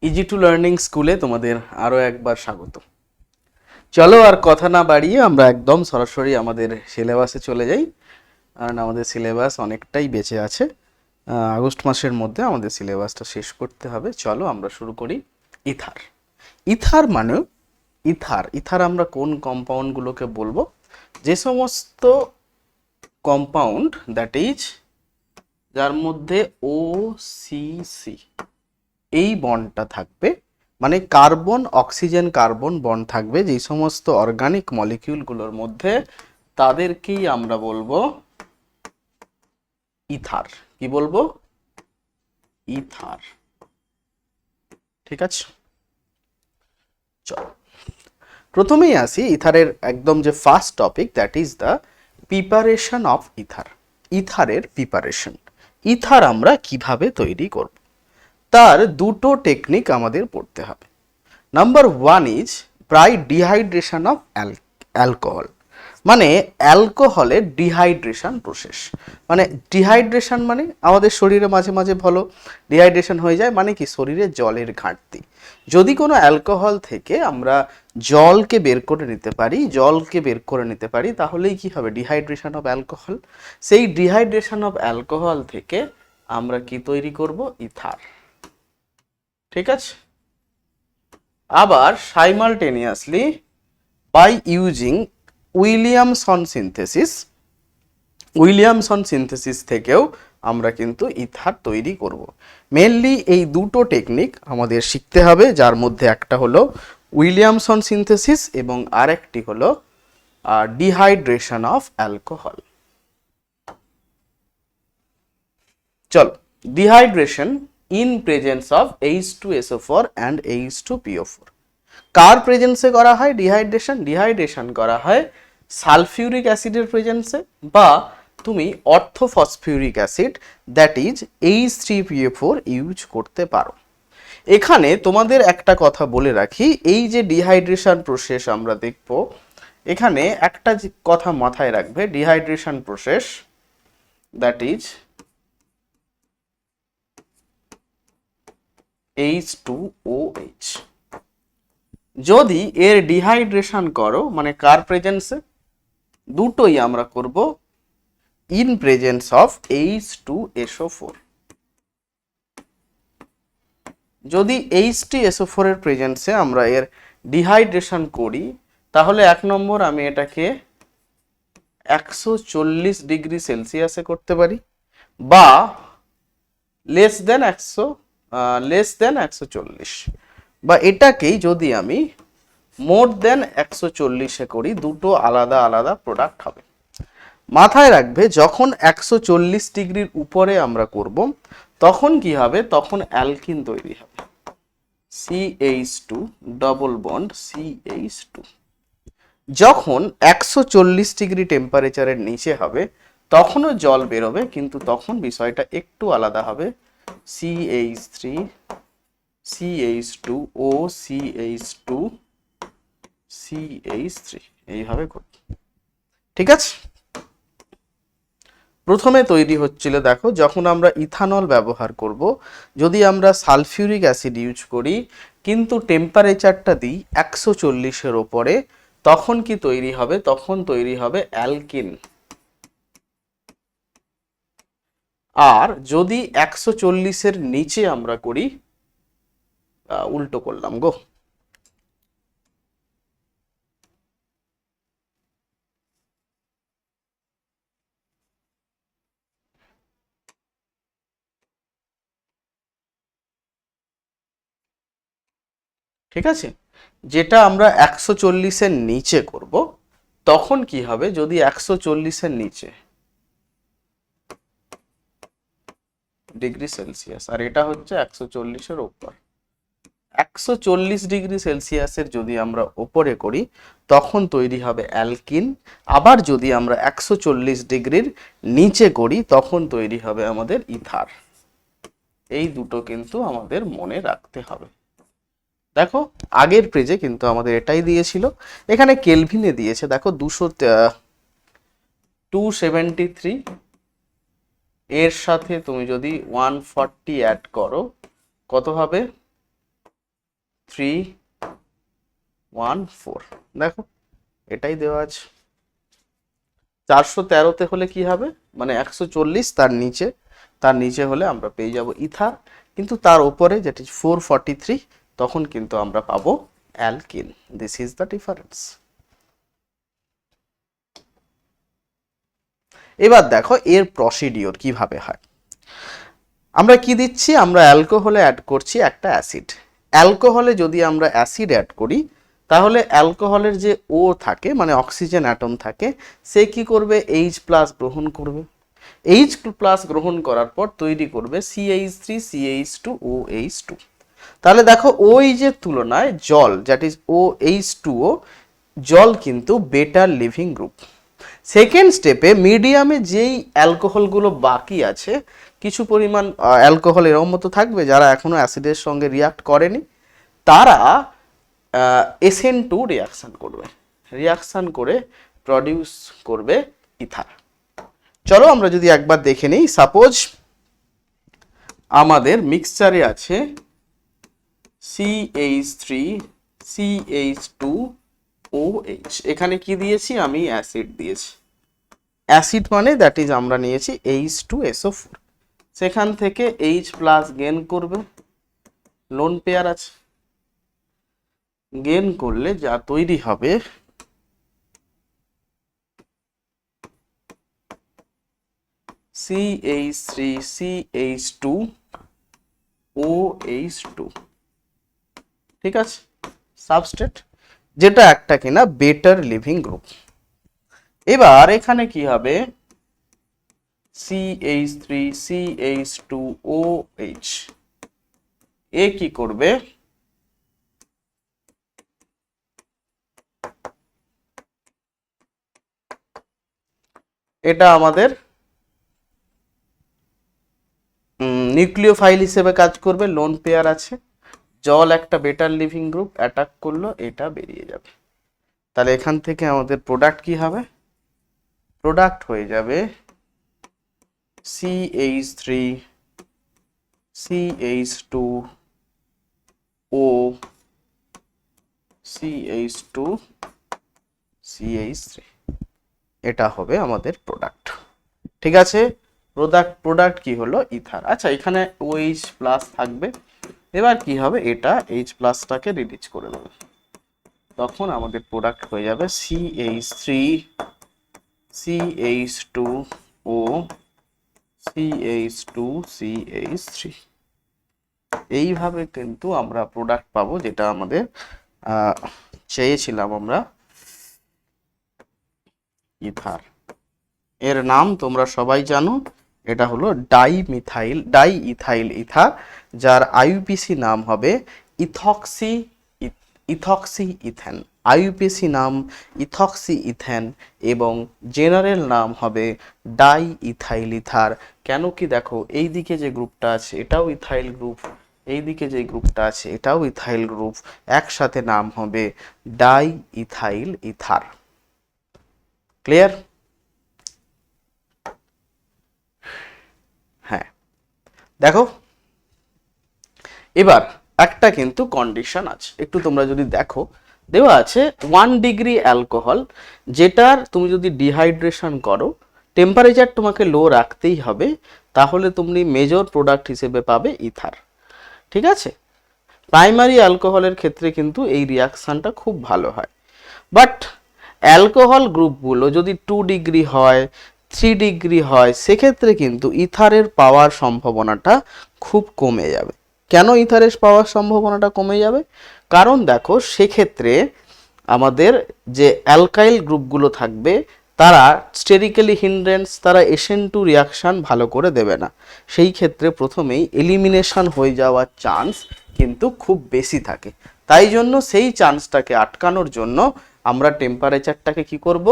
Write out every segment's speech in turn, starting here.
Easy to learning স্কুলে তোমাদের আরও একবার স্বাগত। চলো আর কথা না বাড়িয়ে আমরা একদম সরাসরি আমাদের সিলেবাসে চলে যাই, কারণ আমাদের সিলেবাস অনেকটাই বেঁচে আছে। আগস্ট মাসের মধ্যে আমাদের সিলেবাসটা শেষ করতে হবে। চলো আমরা শুরু করি। ইথার। ইথার মানে ইথার আমরা কোন কম্পাউন্ডগুলোকে বলবো? যে সমস্ত কম্পাউন্ড দ্যাট ইজ যার মধ্যে ও সি সি এই বন্ডটা থাকবে, মানে কার্বন অক্সিজেন কার্বন বন্ড থাকবে যেই সমস্ত অর্গানিক মলিকিউলগুলোর মধ্যে, তাদেরকেই আমরা বলবো ইথার। কি বলবো? ইথার। ঠিক আছে, চল প্রথমেই আসি ইথারের একদম যে first topic, that is the preparation of ether. ইথারের প্রিপারেশন, ইথার আমরা কিভাবে তৈরি করব, তার দুটো টেকনিক আমাদের পড়তে হবে। নাম্বার ওয়ান ইজ প্রায় ডিহাইড্রেশন অফ অ্যালকোহল, মানে অ্যালকোহলের ডিহাইড্রেশন প্রসেস। মানে ডিহাইড্রেশন মানে আমাদের শরীরে মাঝে মাঝে ভালো ডিহাইড্রেশন হয়ে যায়, মানে কি শরীরে জলের ঘাটতি। যদি কোনো অ্যালকোহল থেকে আমরা জলকে বের করে নিতে পারি তাহলেই কি হবে? Dehydration of alcohol. সেই ডিহাইড্রেশন অফ অ্যালকোহল থেকে আমরা কি তৈরি করব? ইথার। ঠিক আছে, আবার simultaneously by using Williamson synthesis থেকেও আমরা কিন্তু ইথার তৈরি করব। মেনলি এই দুটো টেকনিক আমাদের শিখতে হবে, যার মধ্যে একটা হলো উইলিয়ামসন সিনথেসিস এবং আরেকটি হলো ডিহাইড্রেশন অফ অ্যালকোহল। চলো, dehydration in presence of H2SO4 and H2PO4। কার প্রেজেন্সে করা হয় ডিহাইড্রেশন? ডিহাইড্রেশন করা হয় সালফিউরিক অ্যাসিডের প্রেজেন্সে, বা তুমি orthophosphoric acid that is H3PO4 use করতে পারো। এখানে তোমাদের একটা কথা বলে রাখি, এই যে ডিহাইড্রেশন প্রসেস আমরা দেখব, এখানে একটা কথা মাথায় রাখবে, dehydration process that is H2OH। যদি এর ডিহাইড্রেশন করো, মানে কার প্রেজেন্সে? দুটোই আমরা করব ইন প্রেজেন্স অফ H2SO4। যদি H2SO4 এর প্রেজেন্সে আমরা এর ডিহাইড্রেশন করি, তাহলে এক নম্বর আমি এটাকে 140 ডিগ্রি সেলসিয়াসে করতে পারি, বা লেস দেন 140, বা এটাকেই যদি আমি মোর দেন 140-এ করি, দুটো আলাদা আলাদা প্রোডাক্ট হবে। মাথায় রাখবে, যখন 140 ডিগ্রির উপরে আমরা করব তখন কি হবে? তখন অ্যালকিন তৈরি হবে, CH2 ডবল বন্ড CH2। যখন 140 ডিগ্রি টেম্পারেচারের নিচে হবে তখনও জল বেরোবে, কিন্তু তখন বিষয়টা একটু আলাদা হবে, CH3 CH2O CH2 CH3 এইভাবে করবে। ঠিক আছে, প্রথমে তৈরি হচ্ছিল, দেখো যখন আমরা ইথানল ব্যবহার করব, যদি আমরা সালফিউরিক অ্যাসিড ইউজ করি কিন্তু টেম্পারেচারটা দিই 140-এর ওপরে, তখন কি তৈরি হবে? তখন তৈরি হবে অ্যালকিন। আর যদি 140-এর নিচে আমরা করি, উল্টো করলাম গো, ঠিক আছে, যেটা আমরা 140-এর নিচে করব, তখন কি হবে? যদি 140-এর নিচে ডিগ্রি সেলসিয়াস, আর এটা হচ্ছে 140-এর ওপর, 140 ডিগ্রি সেলসিয়াসের যদি আমরা ওপরে করি তখন তৈরি হবে অ্যালকিন। আবার যদি আমরা 140 ডিগ্রির নিচে করি তখন তৈরি হবে আমাদের ইথার। এই দুটো কিন্তু আমাদের মনে রাখতে হবে। দেখো আগের পেজে কিন্তু আমাদের এটাই দিয়েছিল, এখানে কেলভিনে দিয়েছে, দেখো 273 এর সাথে তুমি যদি 140 অ্যাড করো, কত হবে? 314 দেখো এটাই দেওয়া আছে। 413তে হলে কি হবে, মানে 140 তার নিচে হলে আমরা পেয়ে যাব ইথার, কিন্তু তার উপরে যেটি 443 তখন কিন্তু আমরা পাবো alkyne. This is the difference. এবার দেখো এর প্রসিডিওর কিভাবে হয়। আমরা কি দিচ্ছি, আমরা অ্যালকোহলে অ্যাড করছি একটা অ্যাসিড। অ্যালকোহলে যদি আমরা অ্যাসিড অ্যাড করি তাহলে অ্যালকোহলের যে ও থাকে মানে অক্সিজেন অ্যাটম থাকে, সে কি করবে, H+ গ্রহণ করবে। H+ গ্রহণ করার পর তৈরি করবে CH3 CH2 OH2। তাহলে দেখো ওই যে তুলনায় জল, দ্যাট ইজ OH2O, জল কিন্তু বেটার লিভিং গ্রুপ। সেকেন্ড স্টেপে মিডিয়ামে যেই অ্যালকোহলগুলো বাকি আছে, কিছু পরিমাণ অ্যালকোহল এরকম মতো থাকবে যারা এখনো অ্যাসিডের সঙ্গে রিয়াক্ট করেনি, তারা SN2 রিয়াকশান করে প্রডিউস করবে ইথার। চলো আমরা যদি একবার দেখে নিই, সাপোজ আমাদের মিক্সচারে আছে CH3 CH2OH, এখানে কি দিয়েছি, আমি অ্যাসিড দিয়েছি। অ্যাসিড মানে দ্যাট ইজ আমরা নিয়েছি H2SO4, সেখান থেকে H+ গেন করবে, লোন পেয়ার আছে, গেন করলে যা তৈরি হবে CH3 CH2OH2, ঠিক আছে, সাবস্ট্রেট, যেটা একটা কিনা বেটার লিভিং গ্রুপ। এবার এখানে কি হবে, CH3 CH2OH এ কি করবে, এটা আমাদের নিউক্লিওফাইল হিসেবে কাজ করবে, লোন পেয়ার আছে, জল একটা বেটার লিভিং গ্রুপ, অ্যাটাক করলো, এটা বেরিয়ে যাবে। তাহলে এখান থেকে আমাদের প্রোডাক্ট কি হবে, প্রোডাক্ট হয়ে যাবে CH3 CH2O CH2 CH3, এটা হবে আমাদের প্রোডাক্ট। ঠিক আছে, প্রোডাক্ট কি হলো, ইথার। আচ্ছা এখানে OH+ থাকবে, এবার কি হবে, এটা H+টাকে রিলিজ করে দেবে, তখন আমাদের প্রোডাক্ট হয়ে যাবে CH3 CH2O CH2 CH3। এইভাবে কিন্তু আমরা প্রোডাক্ট পাবো, যেটা আমাদের চেয়েছিলাম আমরা, ইথার। এর নাম তোমরা সবাই জানো, এটা হলো ডাই ইথাইল ইথার, যার আইইউপিসি নাম হবে ইথক্সি ইথেন, আইইউপিসি নাম ইথক্সি ইথেন, এবং জেনারেল নাম হবে ডাই ইথাইল ইথার। কেন কি দেখো, এই দিকে যে গ্রুপটা আছে এটাও ইথাইল গ্রুপ, এইদিকে যে গ্রুপটা আছে এটাও ইথাইল গ্রুপ, একসাথে নাম হবে ডাই ইথাইল ইথার। ক্লিয়ার? হ্যাঁ, দেখো এবার একটা কিন্তু কন্ডিশন আছে, একটু তোমরা যদি দেখো, দেওয়া আছে 1 ডিগ্রি অ্যালকোহল, যেটার তুমি যদি ডিহাইড্রেশন করো, টেম্পারেচার তোমাকে লো রাখতেই হবে, তাহলে তুমি মেজর প্রোডাক্ট হিসেবে পাবে ইথার। ঠিক আছে, প্রাইমারি অ্যালকোহলের ক্ষেত্রে কিন্তু এই রিয়াকশানটা খুব ভালো হয়, বাট অ্যালকোহল গ্রুপগুলো যদি 2 ডিগ্রি হয়, 3 ডিগ্রি হয়, সেক্ষেত্রে কিন্তু ইথারের পাওয়ার সম্ভাবনাটা খুব কমে যাবে। কেন ইথারের পাওয়ার সম্ভাবনাটা কমে যাবে? কারণ দেখো সেক্ষেত্রে আমাদের যে অ্যালকাইল গ্রুপগুলো থাকবে তারা স্টেরিক্যালি হিন্ড্রেন্স, তারা SN2 রিয়াকশান ভালো করে দেবে না, সেই ক্ষেত্রে প্রথমেই এলিমিনেশন হয়ে যাওয়ার চান্স কিন্তু খুব বেশি থাকে। তাই জন্য সেই চান্সটাকে আটকানোর জন্য আমরা টেম্পারেচারটাকে কি করব,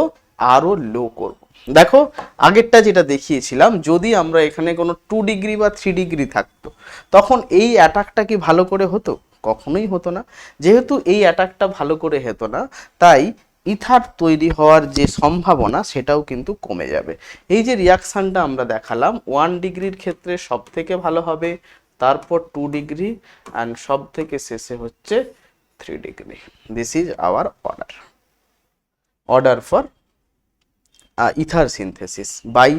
আরও লো করব। দেখো আগেরটা যেটা দেখিয়েছিলাম, যদি আমরা এখানে কোনো 2 ডিগ্রি বা 3 ডিগ্রি থাকতো, তখন এই অ্যাটাকটা কি ভালো করে হতো? কখনোই হতো না। যেহেতু এই অ্যাটাকটা ভালো করে হতো না, তাই ইথার তৈরি হওয়ার যে সম্ভাবনা সেটাও কিন্তু কমে যাবে। এই যে রিয়াকশানটা আমরা দেখালাম, 1 ডিগ্রির ক্ষেত্রে সব থেকে ভালো হবে, তারপর 2 ডিগ্রি, অ্যান্ড সব থেকে শেষে হচ্ছে 3 degree. This is our order for ether synthesis by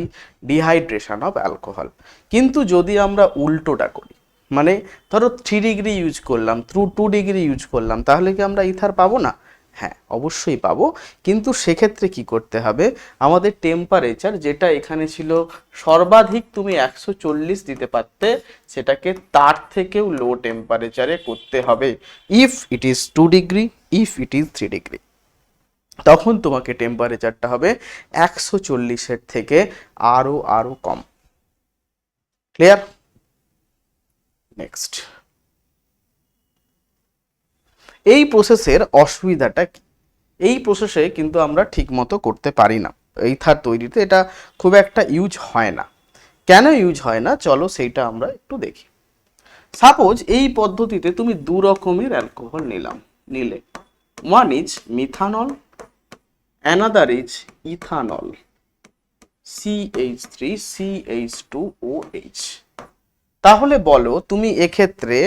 dehydration of alcohol. কিন্তু যদি আমরা উল্টোটা করি, মানে ধরো 3 ডিগ্রি ইউজ করলাম, 2 ডিগ্রি ইউজ করলাম, তাহলে কি আমরা ইথার পাবো না? হ্যাঁ, অবশ্যই পাবো, কিন্তু সেক্ষেত্রে কি করতে হবে, আমাদের টেম্পারেচার যেটা এখানে ছিল সর্বাধিক তুমি 140 দিতে পারতে, সেটাকে তার থেকেও লো টেম্পারেচারে করতে হবে। If it is 2 degree, if it is 3 degree, তখন তোমাকে টেম্পারেচারটা হবে 140-এর থেকে আরো কম। ক্লিয়ার? নেক্সট, এই প্রসেসের অসুবিধাটা কি? এই প্রসেসে কিন্তু আমরা ঠিকমতো করতে পারি না, ইথার তৈরিতে এটা খুব একটা ইউজ হয় না। কেন ইউজ হয় না, চলো সেইটা আমরা একটু দেখি। সাপোজ এই পদ্ধতিতে তুমি 2 রকমের অ্যালকোহল নিলে, one is methanol, another is ethanol, CH3CH2OH। তাহলে বলো তুমি এক্ষেত্রে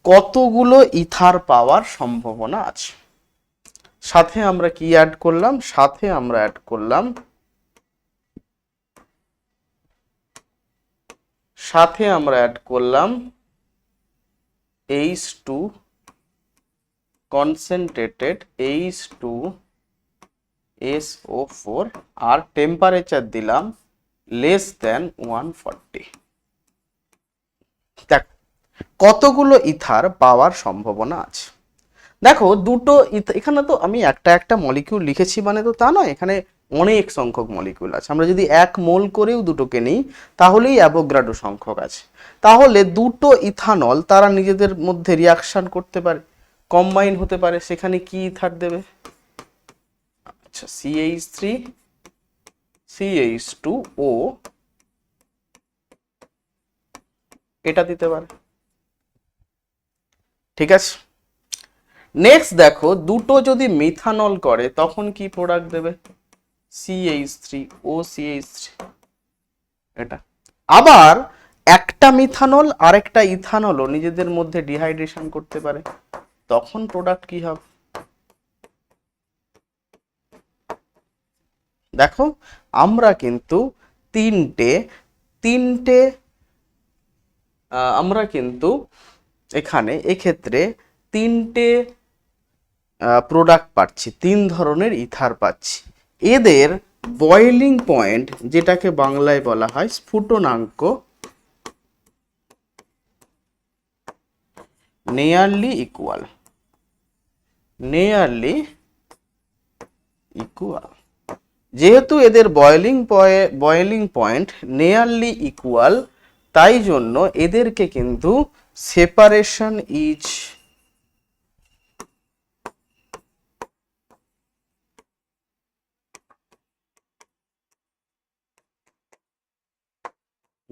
কতগুলো ইথার পাওয়ার সম্ভাবনা আছে? সাথে আমরা কি অ্যাড করলাম? সাথে আমরা অ্যাড করলাম H2 কনসেন্ট্রেটেড H2SO4 আর টেম্পারেচার দিলাম লেস দেন 140। দেখো কতগুলো ইথার পাওয়ার সম্ভাবনা আছে। দেখো দুটো এখানে তো আমি একটা মলিকিউল লিখেছি মানে তো তা নয়, এখানে অনেক সংখ্যক মলিকিউল আছে। আমরা যদি 1 মোল করেও দুটোকে নিই তাহলেই অ্যাভোগাড্রো সংখ্যক আছে। তাহলে দুটো ইথানল তারা নিজেদের মধ্যে রিয়াকশন করতে পারে, কম্বাইন হতে পারে, সেখানে কি ইথার দেবে? আচ্ছা, CH3 CH2O এটা দিতে পারে। ঠিক আছে, নেক্সট দেখো দুটো যদি মিথানল করে তখন কি প্রোডাক্ট দেবে? CH3OCH3 এটা। আবার একটা মিথানল আর একটা ইথানলও নিজেদের মধ্যে ডিহাইড্রেশন করতে পারে, তখন প্রোডাক্ট কি হবে? দেখো আমরা কিন্তু এক্ষেত্রে 3টে প্রোডাক্ট পাচ্ছি, 3 ধরনের ইথার পাচ্ছি। এদের বয়েলিং পয়েন্ট, যেটাকে বাংলায় বলা হয় স্ফুটনাঙ্ক, নিয়ারলি ইকুয়াল। যেহেতু এদের বয়েলিং পয়েন্ট নিয়ারলি ইকুয়াল, তাই জন্য এদেরকে কিন্তু সেপারেশন ইজ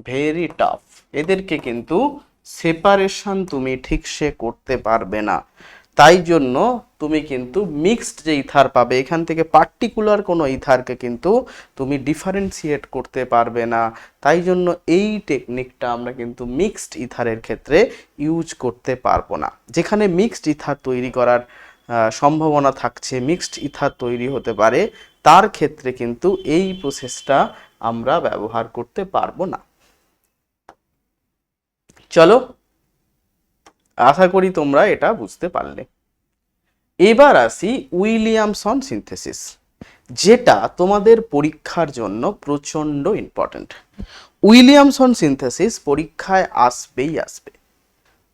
ভেরি টাফ। এদেরকে কিন্তু সেপারেশন তুমি ঠিকসে করতে পারবে না, তাই জন্য তুমি কিন্তু মিক্সড যে ইথার পাবে এখান থেকে পার্টিকুলার কোনো ইথারকে কিন্তু তুমি ডিফারেন্সিয়েট করতে পারবে না। তাই জন্য এই টেকনিকটা আমরা কিন্তু মিক্সড ইথারের ক্ষেত্রে ইউজ করতে পারবো না। যেখানে মিক্সড ইথার তৈরি করার সম্ভাবনা থাকছে, মিক্সড ইথার তৈরি হতে পারে, তার ক্ষেত্রে কিন্তু এই প্রসেসটা আমরা ব্যবহার করতে পারবো না। চলো, আশা করি তোমরা এটা বুঝতে পারলে। এবার আসি উইলিয়ামসন সিনথেসিস, যেটা তোমাদের পরীক্ষার জন্য প্রচন্ড ইম্পর্টেন্ট। উইলিয়ামসন সিনথেসিস পরীক্ষায় আসবে।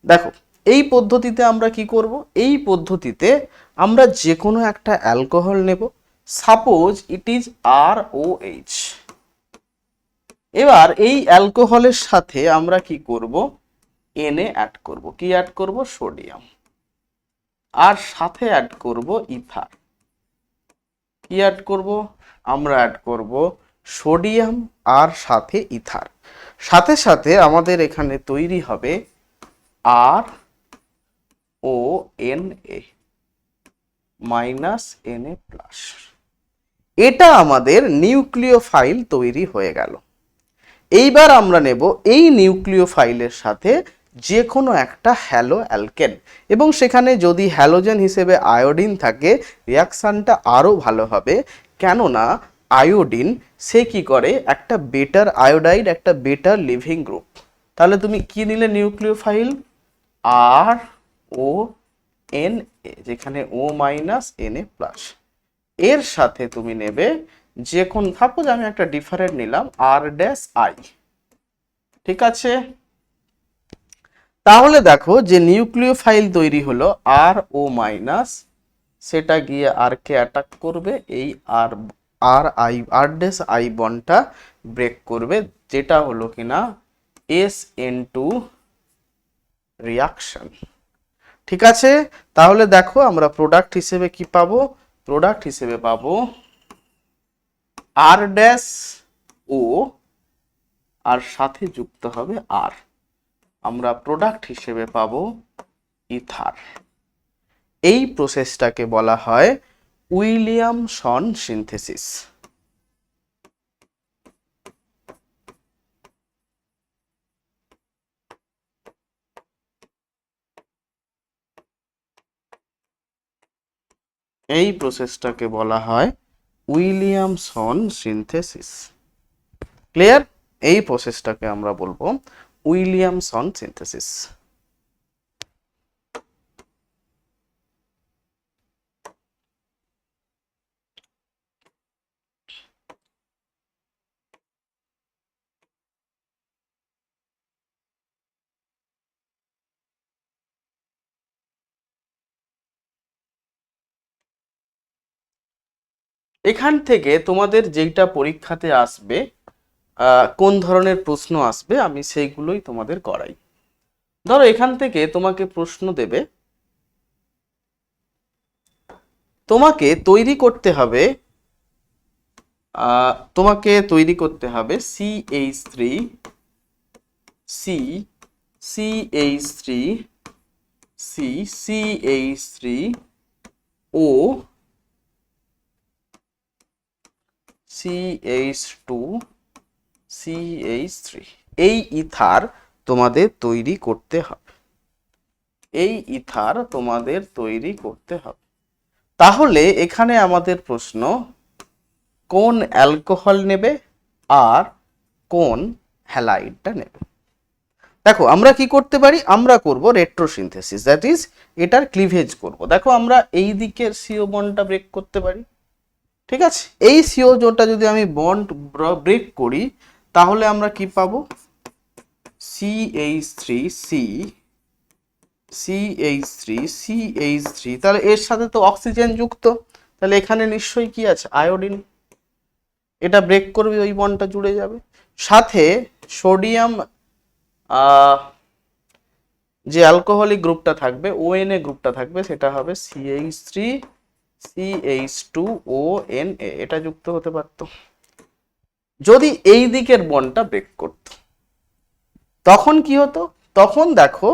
দেখো এই পদ্ধতিতে আমরা কি করব? এই পদ্ধতিতে আমরা যে কোনো একটা অ্যালকোহল নেব, সাপোজ ইট ইজ ROH। এবার এই অ্যালকোহলের সাথে আমরা কি করব? Na অ্যাড করব। কি অ্যাড করব? সোডিয়াম। আর সাথে অ্যাড করব ইথার। কি অ্যাড করব? আমরা অ্যাড করব সোডিয়াম আর সাথে ইথার। সাথে সাথে আমাদের এখানে তৈরি হবে RONA -Na+। এটা আমাদের নিউক্লিওফাইল তৈরি হয়ে গেল। এইবার আমরা নেব এই নিউক্লিওফাইলের সাথে যে কোনো একটা হ্যালো অ্যালকেন, এবং সেখানে যদি হ্যালোজেন হিসেবে আয়োডিন থাকে রিয়াকশানটা আরও ভালো হবে, কেননা আয়োডিন সে কি করে একটা বেটার আয়োডাইড, একটা বেটার লিভিং গ্রুপ। তাহলে তুমি কি নিলে nucleophile R O N A, যেখানে ও মাইনাস এন এ প্লাস, এর সাথে তুমি নেবে যে কোন, সাপোজ আমি একটা ডিফারেন্ট নিলাম আর ড্যাশ আই, ঠিক আছে। তাহলে দেখো যে নিউক্লিওফাইল তৈরি হলো আর ও মাইনাস, সেটা গিয়ে আর কে অ্যাটাক করবে, এই আর R I R dash I বন্ডটা ব্রেক করবে, যেটা হলো কিনা SN2 রিয়াকশন, ঠিক আছে। তাহলে দেখো আমরা প্রোডাক্ট হিসেবে কি পাবো, প্রোডাক্ট হিসেবে পাবো আর ড্যাশ ও আর সাথে যুক্ত হবে আর, আমরা প্রোডাক্ট হিসেবে পাবো ইথার। এই প্রসেসটাকে বলা হয় উইলিয়ামসন সিনথেসিস। এই প্রসেসটাকে বলা হয় উইলিয়ামসন সিনথেসিস। ক্লিয়ার? এই প্রসেসটাকে আমরা বলবো উইলিয়ামসন সিনথেসিস। এখান থেকে তোমাদের যেইটা পরীক্ষাতে আসবে, কোন ধরনের প্রশ্ন আসবে আমি সেইগুলোই তোমাদের করাই। ধরো এখান থেকে তোমাকে প্রশ্ন দেবে, তোমাকে তৈরি করতে হবে CH3 C CH3 C CH3 O CH2 CH3, এই ইথার তোমাদের তৈরি করতে হবে, এই ইথার তোমাদের তৈরি করতে হবে। তাহলে এখানে আমাদের প্রশ্ন, কোন অ্যালকোহল নেবে আর কোন হ্যালাইডটা নেবে। দেখো আমরা কি করতে পারি, আমরা করব রেট্রোসিনথেসিস, দ্যাট ইজ এটার ক্লিভেজ করব। দেখো আমরা এই দিকের সিও বন্ডটা ব্রেক করতে পারি, ঠিক আছে। এই সিও জোনটা যদি আমি বন্ড ব্রেক করি তাহলে আমরা কি পাবো, CH3C CH3 তাহলে এর সাথে তো অক্সিজেন যুক্ত, তাহলে এখানে নিশ্চয়ই কি আছে, আয়োডিন। এটা ব্রেক করবে, ওই বন্ডটা জুড়ে যাবে, সাথে সোডিয়াম যে অ্যালকোহলিক গ্রুপটা থাকবে, ONA গ্রুপটা থাকবে, সেটা হবে CH3CH2ONA, এটা যুক্ত হতে পারতো। যদি এই দিকের বন্ডটা ব্রেক করত তখন কি হতো, তখন দেখো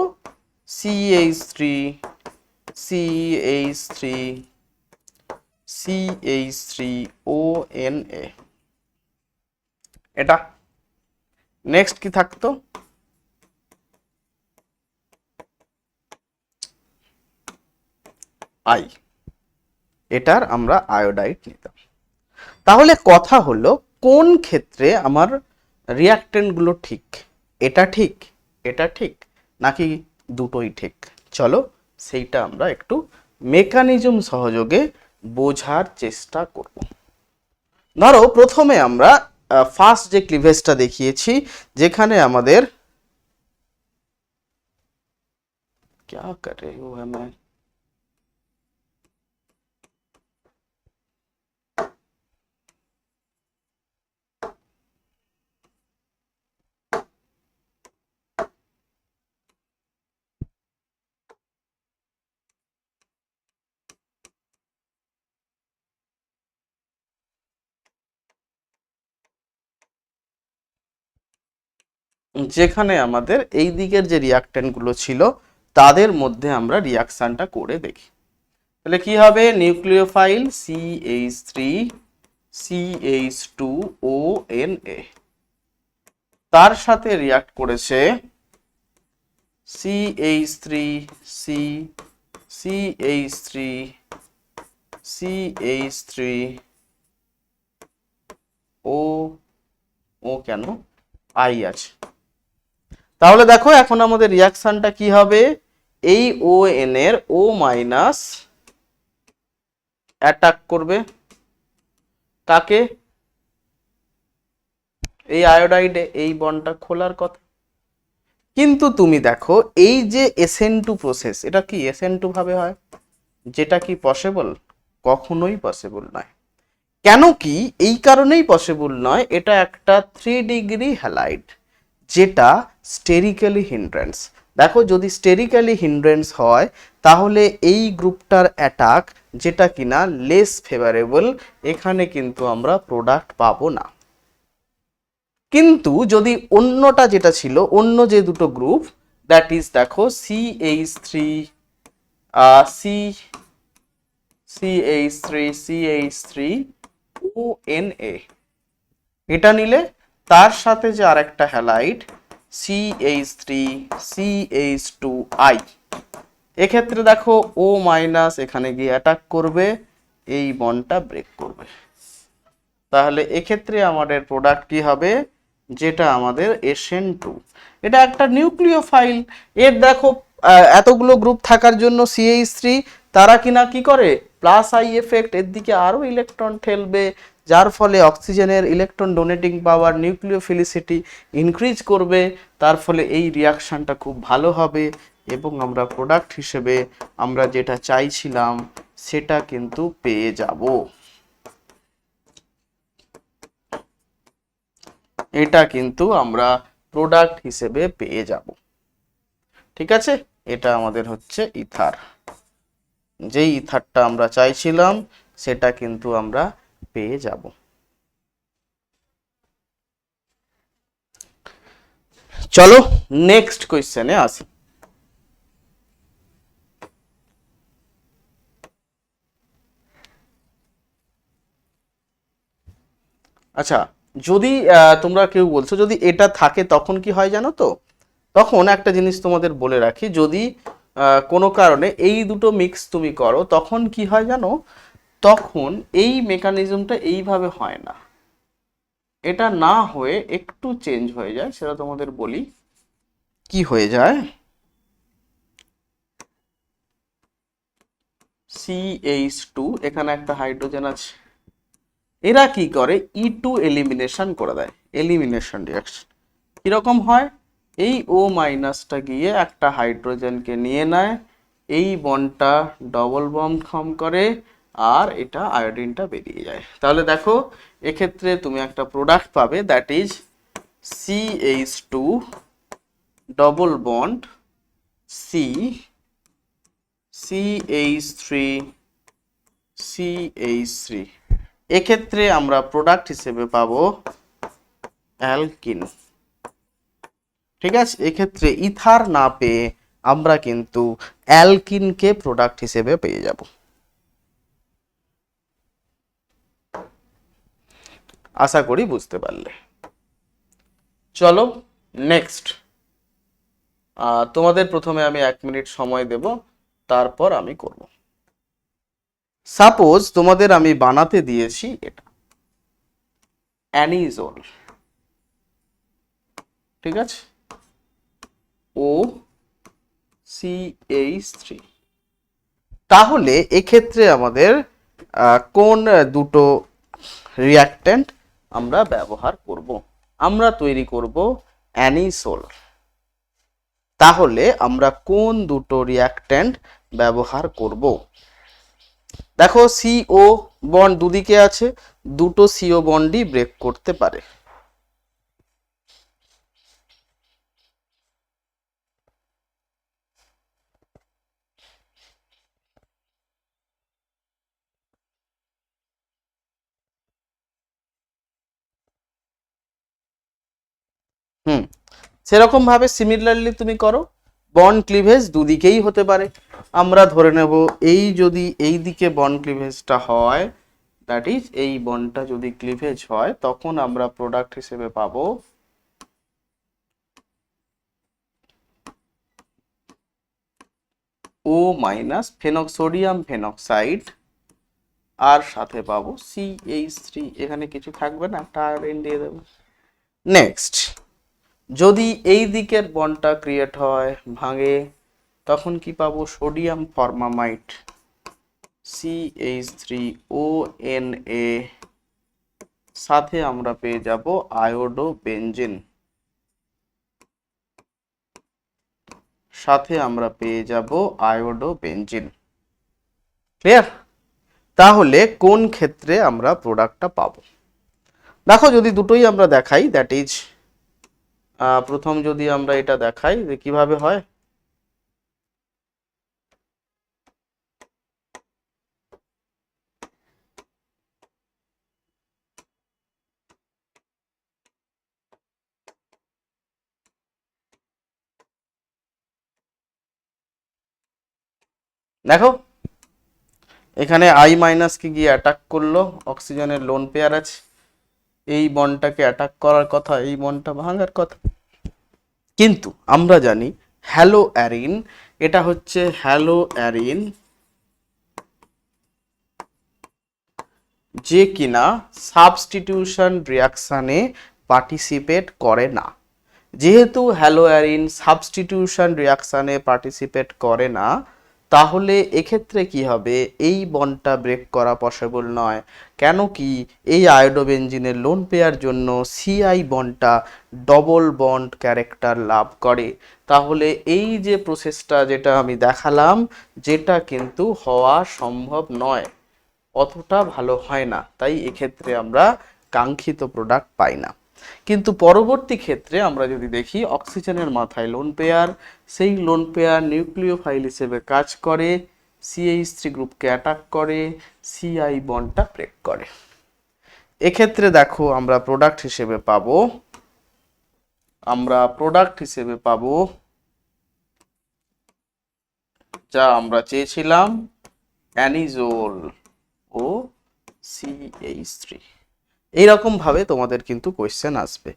CH3ONA, এটা নেক্সট কি থাকতো, আই, এটার আমরা আয়োডাইড নিতাম। তাহলে কথা হলো কোন ক্ষেত্রে আমার রিঅ্যাক্টেন্ট গুলো ঠিক, এটা ঠিক, এটা ঠিক, নাকি দুটোই ঠিক। চলো সেইটা আমরা একটু মেকানিজম সহযোগে বোঝার চেষ্টা করব। ধরো প্রথমে আমরা ফার্স্ট যে ক্লিভেজটা দেখিয়েছি, যেখানে আমাদের क्या कर रहे हो है मैं যেখানে আমাদের এই দিকের যে রিঅ্যাক্ট্যান্ট গুলো ছিল তাদের মধ্যে আমরা রিঅ্যাকশনটা করে দেখি। তাহলে কি হবে, নিউক্লিওফাইল CH3CH2ONA, তার সাথে রিঅ্যাক্ট করেছে CH3 C CH3 CH3 ও ও কেন আই আছে। তাহলে দেখো এখন আমাদের রিয়াকশনটা কি হবে, এই ON এর O মাইনাস অ্যাটাক করবে কাকে, এই আয়োডাইডে, এই বন্ডটা খোলার কথা। কিন্তু তুমি দেখো এই যে SN2 প্রসেস, এটা কি SN2 ভাবে হয়, যেটা কি পসিবল, কখনোই পসিবল নয়। কেন কি, এই কারণেই পসিবল নয়, এটা একটা 3 ডিগ্রি হ্যালাইড যেটা স্টেরিক্যালি হিন্ড্রেন্স। দেখো যদি স্টেরিক্যালি হিন্ড্রেন্স হয় তাহলে এই গ্রুপটার অ্যাটাক যেটা কিনা লেস ফেভারেবল, এখানে কিন্তু আমরা প্রোডাক্ট পাবো না। কিন্তু যদি অন্যটা যেটা ছিল, অন্য যে দুটো গ্রুপ, দ্যাট ইজ দেখো CH3 CH3 ONA, এটা নিলে তার সাথে যে আরেকটা হ্যালাইড CH3 CH2I, এক্ষেত্রে দেখো O মাইনাস এখানে গিয়ে অ্যাটাক করবে, এই বন্ডটা ব্রেক করবে। তাহলে এক্ষেত্রে আমাদের প্রোডাক্ট কি হবে, যেটা আমাদের SN2, এটা একটা নিউক্লিওফাইল। এর দেখো এতগুলো গ্রুপ থাকার জন্য CH3 তারা কিনা কি করে, প্লাস আই এফেক্ট, এর দিকে আরো ইলেকট্রন ঠেলবে, যার ফলে অক্সিজেনের ইলেকট্রন ডোনেটিং পাওয়ার, নিউক্লিওফিলিসিটি ইনক্রিজ করবে, তার ফলে এই রিয়াকশনটা খুব ভালো হবে এবং আমরা প্রোডাক্ট হিসেবে আমরা যেটা চাইছিলাম সেটা কিন্তু পেয়ে যাব। এটা কিন্তু আমরা প্রোডাক্ট হিসেবে পেয়ে যাব। ঠিক আছে, এটা আমাদের হচ্ছে ইথার, যেই ইথারটা আমরা চাইছিলাম সেটা কিন্তু আমরা পেয়ে যাব। চলো নেক্সট কোয়েশ্চেনে আসি। আচ্ছা, যদি তোমরা কেউ বলছো যদি এটা থাকে তখন কি হয় জানো তো, তখন একটা জিনিস তোমাদের বলে রাখি, যদি কোনো কারণে এই দুটো মিক্স তুমি করো তখন কি হয় জানো, তখন এই মেকানিজমটা এইভাবে হয় না, এটা না হয়ে একটু চেঞ্জ হয়ে যায়, সেটা তোমাদের বলি কি হয়ে যায়। CH2 এখানে একটা হাইড্রোজেন আছে, এরা কি করে E2 এলিমিনেশন করে দেয়, এলিমিনেশন রিঅ্যাকশন কিরকম হয়, এই O মাইনাসটা গিয়ে একটা হাইড্রোজেনকে নিয়ে নেয়, এই বন্ডটা ডবল বন্ড ফর্ম করে আর এটা আয়োডিনটা বেরিয়ে যায়। তাহলে দেখো এক্ষেত্রে তুমি একটা প্রোডাক্ট পাবে, that is CH2 double bond CH3 CH3, এক্ষেত্রে আমরা প্রোডাক্ট হিসেবে পাবো অ্যালকিন। ঠিক আছে, এক্ষেত্রে ইথার না পেয়ে আমরা কিন্তু অ্যালকিনকে প্রোডাক্ট হিসেবে পেয়ে যাব। আশা করি বুঝতে পারলে। চলো নেক্সট, তোমাদের প্রথমে আমি 1 মিনিট সময় দেব, তারপর আমি করব। সাপোজ তোমাদের আমি বানাতে দিয়েছি এটা অ্যানিজোল, ঠিক আছে, OCH3, তাহলে এক্ষেত্রে আমাদের কোন দুটো রিঅ্যাকট্যান্ট আমরা ব্যবহার করব, আমরা তৈরি করব অ্যানিসোল। তাহলে আমরা কোন দুটো রিঅ্যাকট্যান্ট ব্যবহার করব, দেখো CO বন্ড দুদিকে আছে, দুটো CO বন্ডই ব্রেক করতে পারে। সেরকম ভাবে সিমিলারলি তুমি করো, বন্ড ক্লিভেজ দুদিকেই হতে পারে। আমরা ধরে নেব এই যদি এই দিকে বন্ড ক্লিভেজটা হয়, দ্যাট ইজ এই বন্ডটা যদি ক্লিভেজ হয়, তখন আমরা প্রোডাক্ট হিসেবে পাবো ও মাইনাস সোডিয়াম ফেনক্সাইড, আর সাথে পাবো CH3। এখানে কিছু থাকবে না, একটা আয়োডিন দিয়ে দেবো। নেক্সট, যদি এই দিকের বন্ডটা ক্রিয়েট হয়, ভাঙে, তখন কি পাবো? সোডিয়াম ফরমামাইট, CH3ONA, সাথে আমরা পেয়ে যাব আয়োডো বেঞ্জিন, সাথে আমরা পেয়ে যাব আয়োডো বেঞ্জিন। ক্লিয়ার? তাহলে কোন ক্ষেত্রে আমরা প্রোডাক্টটা পাবো? দেখো, যদি দুটোই আমরা দেখাই, দ্যাট ইজ প্রথম যদি আমরা এটা দেখাই যে কিভাবে হয়। দেখো, এখানে I মাইনাসকে গিয়ে অ্যাটাক করলো, অক্সিজেনের লোন পেয়ার আছে, এই বন্ডটাকে অ্যাটাক করার কথা, এই বন্ডটা ভাঙার কথা। কিন্তু আমরা জানি হ্যালো অ্যারিন, এটা হচ্ছে হ্যালো অ্যারিন, যে কিনা সাবস্টিটিউশন রিয়াকশানে পার্টিসিপেট করে না। যেহেতু হ্যালো অ্যারিন সাবস্টিটিউশন রিয়াকশানে পার্টিসিপেট করে না, তাহলে এক্ষেত্রে কি হবে? এই বন্ডটা ব্রেক করা পসিবল নয়। কেন কি? এই আয়োডোবেনজিনের লোন পেয়ার জন্য সিআই বন্ডটা ডবল বন্ড ক্যারেক্টার লাভ করে। তাহলে এই যে প্রসেসটা যেটা আমি দেখালাম, যেটা কিন্তু হওয়া সম্ভব নয়, অতটা ভালো হয় না, তাই এক্ষেত্রে আমরা কাঙ্ক্ষিত প্রোডাক্ট পাই না। কিন্তু পরবর্তী ক্ষেত্রে আমরা যদি দেখি, অক্সিজেনের মাথায় লোন পেয়ার, সেই লোন পেয়ার নিউক্লিওফাইল হিসেবে কাজ করে, CH3 গ্রুপকে অ্যাটাক করে, সিআই বন্ডটা ব্রেক করে। এক্ষেত্রে দেখো, আমরা প্রোডাক্ট হিসেবে পাবো যা আমরা চেয়েছিলাম, অ্যানিজোল ও CH3। এইরকম ভাবে তোমাদের কিন্তু কোয়েশ্চেন আসবে।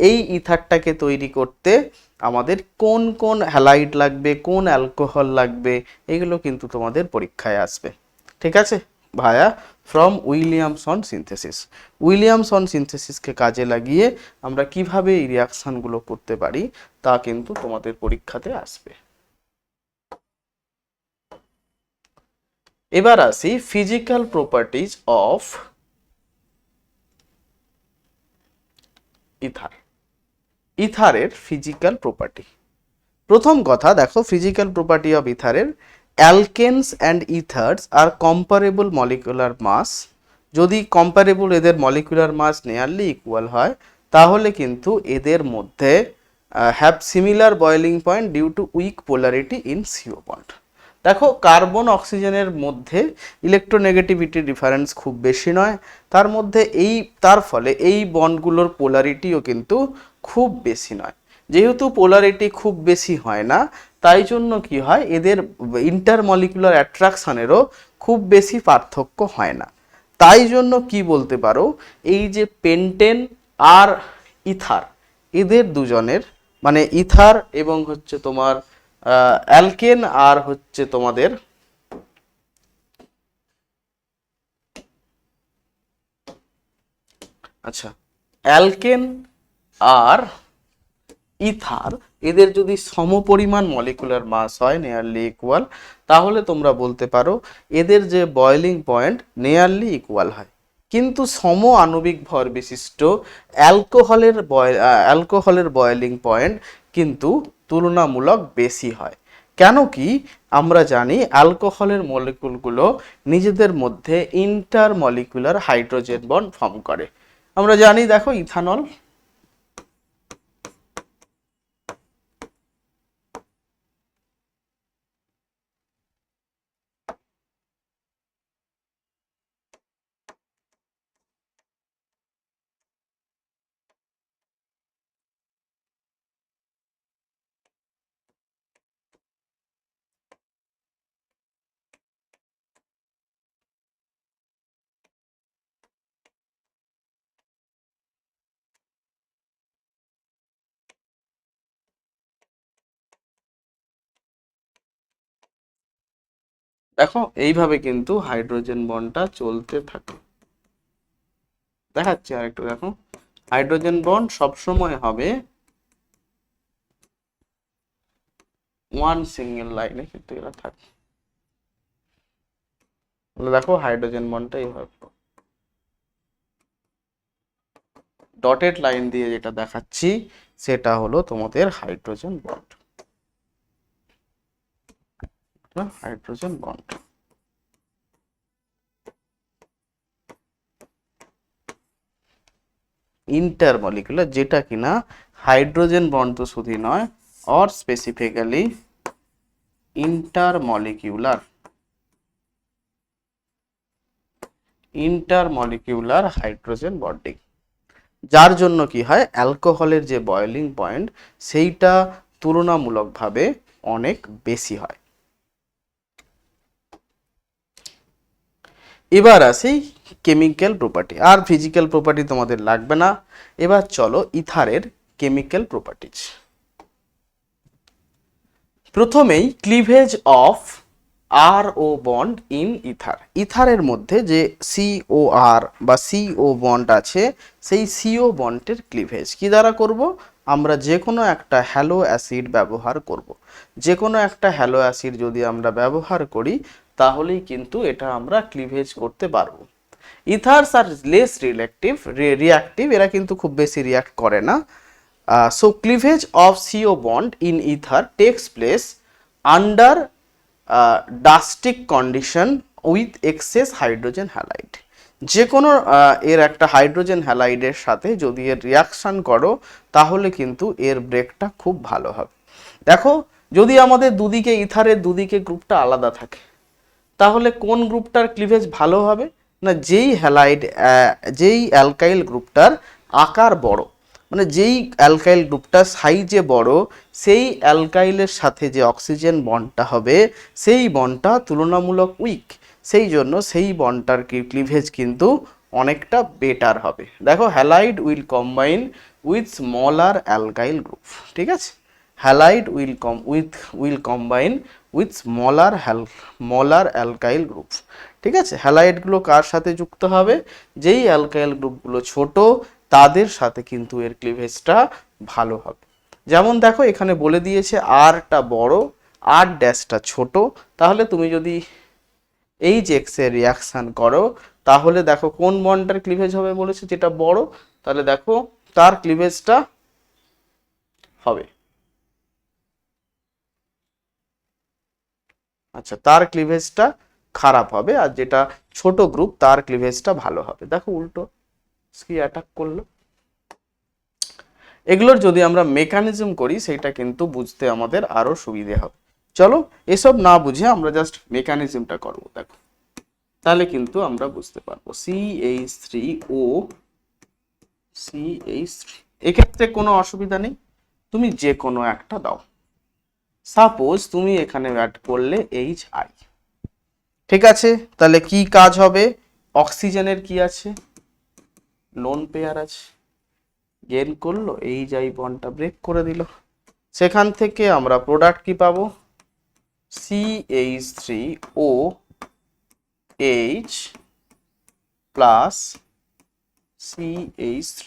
এই ইথারটাকে তৈরি করতে আমাদের কোন কোন হ্যালাইড লাগবে, কোন অ্যালকোহল লাগবে, এগুলো কিন্তু তোমাদের পরীক্ষায় আসবে। ঠিক আছে? ভায়া ফ্রম উইলিয়ামসন সিনথেসিস। উইলিয়ামসন সিনথেসিসকে কাজে লাগিয়ে আমরা কিভাবে এই রিয়াকশানগুলো করতে পারি, তা কিন্তু তোমাদের পরীক্ষাতে আসবে। এবার আসি ফিজিক্যাল প্রপার্টিজ অফ ইথার। ইথারের ফিজিক্যাল প্রপার্টি। প্রথম কথা দেখো, ফিজিক্যাল প্রপার্টি অফ ইথারের, alkanes and ethers are comparable molecular mass. যদি কম্পারেবল এদের মলিকুলার মাস নিয়ারলি ইকুয়াল হয়, তাহলে কিন্তু এদের মধ্যে have similar boiling point due to weak polarity in CO bond. দেখো, কার্বন অক্সিজেনের মধ্যে ইলেকট্রোনেগেটিভিটি ডিফারেন্স খুব বেশি নয়, তার ফলে এই বন্ডগুলোর পোলারিটিও কিন্তু খুব বেশি নয়। যেহেতু পোলারিটি খুব বেশি হয় না, তাই জন্য কি হয়, এদের ইন্টারমলিকুলার অ্যাট্রাকশনেরও খুব বেশি পার্থক্য হয় না। তাই জন্য কি বলতে পারো, এই যে পেন্টেন আর ইথার, এদের দুজনের, মানে ইথার এবং হচ্ছে তোমার অ্যালকেন আর হচ্ছে তোমাদের আচ্ছা, অ্যালকেন আর ইথার, এদের যদি সমপরিমাণ মলিকুলার মাস হয়, নিয়ারলি ইকুয়াল, তাহলে তোমরা বলতে পারো এদের যে বয়েলিং পয়েন্ট নিয়ারলি ইকুয়াল হয়। কিন্তু সম আণবিক ভর বিশিষ্ট অ্যালকোহলের বয়েলিং পয়েন্ট কিন্তু তুলনামূলক বেশি হয়। কেন কি? আমরা জানি অ্যালকোহলের মলিকুলগুলো নিজেদের মধ্যে ইন্টারমলিকুলার হাইড্রোজেন বন্ড ফর্ম করে। আমরা জানি, দেখো, ইথানল দেখো এইভাবে কিন্তু হাইড্রোজেন বন্ডটা চলতে থাকে। দেখাচ্ছি আর একটু দেখো, হাইড্রোজেন বন্ড সবসময় হবে ওয়ান সিঙ্গেল লাইনে কিন্তু এরা থাকে। দেখো হাইড্রোজেন বন্ডটা এইভাবে ডটেড লাইন দিয়ে যেটা দেখাচ্ছি সেটা হলো তোমাদের hydrogen bond. Hydrogen bond intermolecular, যেটা কিনা হাইড্রোজেন বন্ড তো শুধু নয়, or specifically intermolecular hydrogen bonding, যার জন্য কি হয় অ্যালকোহলের যে বয়েলিং পয়েন্ট সেইটা তুলনামূলকভাবে অনেক বেশি হয়। এবার আসি কেমিক্যাল প্রপার্টি, আর ফিজিক্যাল প্রপার্টি তোমাদের লাগবে না। এবার চলো ইথারের কেমিক্যাল প্রপার্টিজ। প্রথমেই cleavage of R O bond in ether. ইথারের মধ্যে যে COR বা CO বন্ড আছে সেই CO বন্ডের ক্লিভেজ কি দ্বারা করব? আমরা যে কোনো একটা হ্যালো অ্যাসিড ব্যবহার করব। যে কোনো একটা হ্যালো অ্যাসিড যদি আমরা ব্যবহার করি তাহলেই কিন্তু এটা আমরা ক্লিভেজ করতে পারবো। ইথার্স আর লেস রিয়াক্টিভ, এরা কিন্তু খুব বেশি রিয়াক্ট করে না। So cleavage of CO bond in ether takes place under drastic condition with excess hydrogen halide. যে কোনো এর একটা হাইড্রোজেন হ্যালাইডের সাথে যদি এর রিয়াকশান করো তাহলে কিন্তু এর ব্রেকটা খুব ভালো হবে। দেখো যদি আমাদের দুদিকে ইথারের দুদিকে গ্রুপটা আলাদা থাকে তাহলে কোন গ্রুপটার ক্লিভেজ ভালো হবে না, যেই অ্যালকাইল গ্রুপটার আকার বড়, মানে যেই অ্যালকাইল গ্রুপটা সাইজে বড় সেই অ্যালকাইলের সাথে যে অক্সিজেন বন্ডটা হবে সেই বন্ডটা তুলনামূলক উইক, সেই জন্য সেই বন্ডটার ক্লিভেজ কিন্তু অনেকটা বেটার হবে। দেখো halide will combine with smaller alkyl group, ঠিক আছে, halide will combine with smaller alkyl group, ঠিক আছে। হ্যালাইডগুলো কার সাথে যুক্ত হবে? যেই অ্যালকাইল গ্রুপগুলো ছোট তাদের সাথে কিন্তু এর ক্লিভেজটা ভালো হবে। যেমন দেখো এখানে বলে দিয়েছে আরটা বড় আর ড্যাশটা ছোট, তাহলে তুমি যদি HX এর রিয়াকশান করো তাহলে দেখো কোন বন্ডটার ক্লিভেজ হবে বলেছে, যেটা বড়, তাহলে দেখো তার ক্লিভেজটা হবে, আচ্ছা তার ক্লিভেজটা খারাপ হবে, আর যেটা ছোট গ্রুপ তার ক্লিভেজটা ভালো হবে। দেখো উল্টো কি অ্যাটাক করলো। এগুলোর যদি আমরা মেকানিজম করি সেটা কিন্তু বুঝতে আমাদের আরো সুবিধে হবে। চলো এসব না বুঝে আমরা জাস্ট মেকানিজমটা করবো, দেখো তাহলে কিন্তু আমরা বুঝতে পারবো। CH3O CH3, এক্ষেত্রে কোনো অসুবিধা নেই, তুমি যে কোনো একটা দাও। সাপোজ তুমি এখানে অ্যাড করলে HI, ঠিক আছে, তাহলে কি কাজ হবে? অক্সিজেনের কি আছে? লোন পেয়ার আছে, গেন করলো, HI বন্ডটা ব্রেক করে দিল, সেখান থেকে আমরা প্রোডাক্ট কি পাবো? CH3OH প্লাস CH3,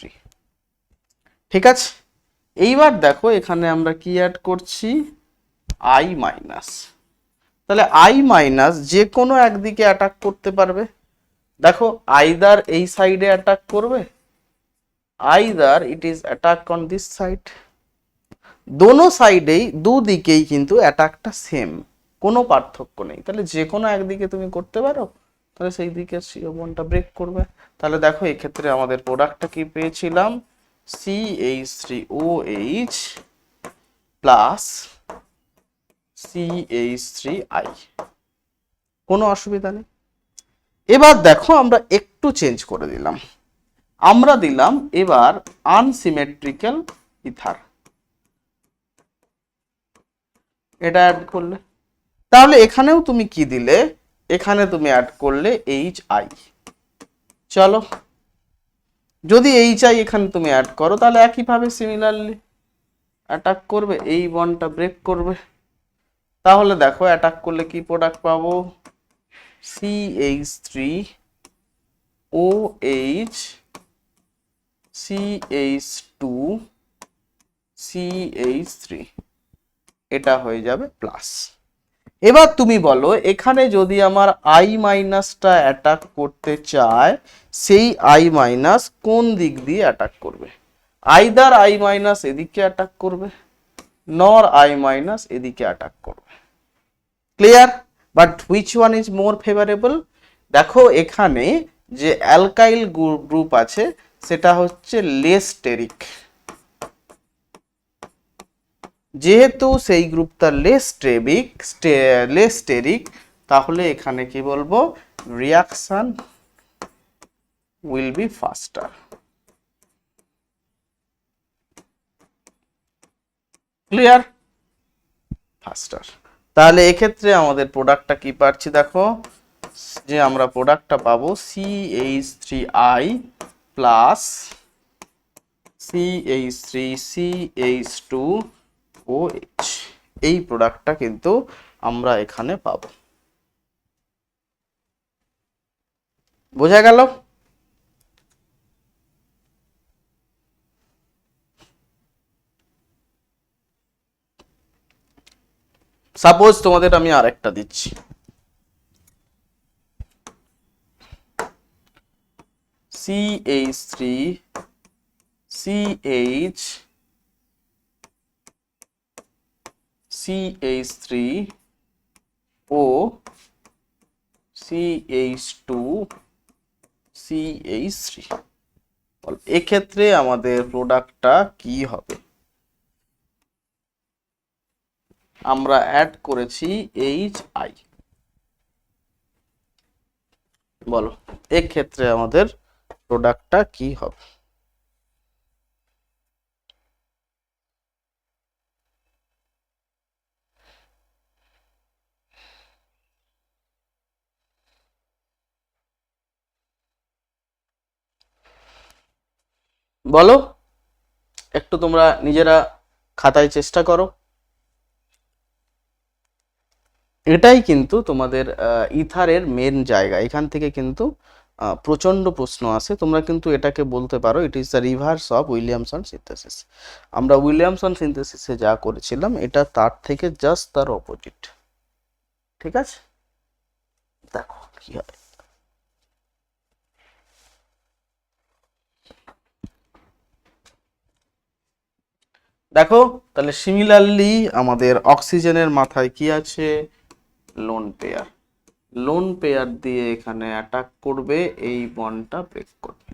ঠিক আছে। এইবার দেখো এখানে আমরা কি অ্যাড করছি? I minus. তাহলে I মাইনাস যে কোনো একদিকে অ্যাটাক করতে পারবে। দেখো আইদার এই সাইডে অ্যাটাক করবে, either it is attack on this side. দোনো সাইডেই দুদিকেই কিন্তু অ্যাটাকটা সেম, কোনো পার্থক্য নেই। তাহলে যে কোনো একদিকে তুমি করতে পারো, তাহলে সেই দিকে CO বন্ডটা ব্রেক করবে। তাহলে দেখো এই ক্ষেত্রে আমাদের প্রোডাক্টটা কি পেয়েছিলাম? CH3OH প্লাস CH3I, কোনো অসুবিধা নেই। এবার দেখো আমরা একটু চেঞ্জ করে দিলাম, আমরা দিলাম এবার আনসিমেট্রিক্যাল ইথার, এটা অ্যাড করলে, তাহলে এখানেও তুমি কি দিলে? এখানে তুমি অ্যাড করলে HI। চলো যদি HI এখানে তুমি অ্যাড করো তাহলে একইভাবে সিমিলারলি অ্যাটাক করবে, এই বন্ডটা ব্রেক করবে। তাহলে দেখো অ্যাটাক করলে কি প্রোডাক্ট পাবো? CH3 OH CH2 CH3 এটা হয়ে যাবে প্লাস। এবার তুমি বলো এখানে যদি আমার I মাইনাসটা অ্যাটাক করতে চায়, সেই I মাইনাস কোন দিক দিয়ে অ্যাটাক করবে? আইদার I মাইনাস এদিকে অ্যাটাক করবে, নর I মাইনাস এদিকে অ্যাটাক করবে। Clear? But which one is more favourable? দেখো এখানে যে অ্যালকাইল গ্রুপ আছে সেটা হচ্ছে লেস স্টেরিক। যেহেতু সেই গ্রুপটা লেস স্টেরিক, তাহলে এখানে কি বলবো? Reaction will be ফাস্টার। ক্লিয়ার? ফাস্টার। তাহলে এক্ষেত্রে আমাদের প্রোডাক্টটা কি পাচ্ছি দেখো, যে আমরা প্রোডাক্টটা পাবো CH3I প্লাস CH3CH2OH। এই প্রোডাক্টটা কিন্তু আমরা এখানে পাবো। বোঝা গেল? সাপোজ তোমাদের আমি আরেকটা দিচ্ছি, CH3CH2CH3 এক্ষেত্রে আমাদের প্রোডাক্টটা কি হবে? আমরা অ্যাড করেছি HI। বলো এক্ষেত্রে আমাদের প্রোডাক্টটা কি হবে? বলো একটু তোমরা নিজেরা খাতায় চেষ্টা করো। এটাই কিন্তু তোমাদের ইথারের মেন জায়গা। এখান থেকে কিন্তু প্রচন্ড প্রশ্ন আসে। তোমরা কিন্তু এটাকে বলতে পারো it is the reverse of Williamson synthesis. আমরা উইলিয়ামসন সিনথেসিসে যা করেছিলাম এটা তার থেকে জাস্ট তার অপোজিট। ঠিক আছে, দেখো কি হয়। দেখো তাহলে সিমিলারলি আমাদের অক্সিজেনের মাথায় কি আছে? Lone pair. লোন পেয়ার দিয়ে এখানে অ্যাটাক করবে, এই বন্ডটা ব্রেক করবে।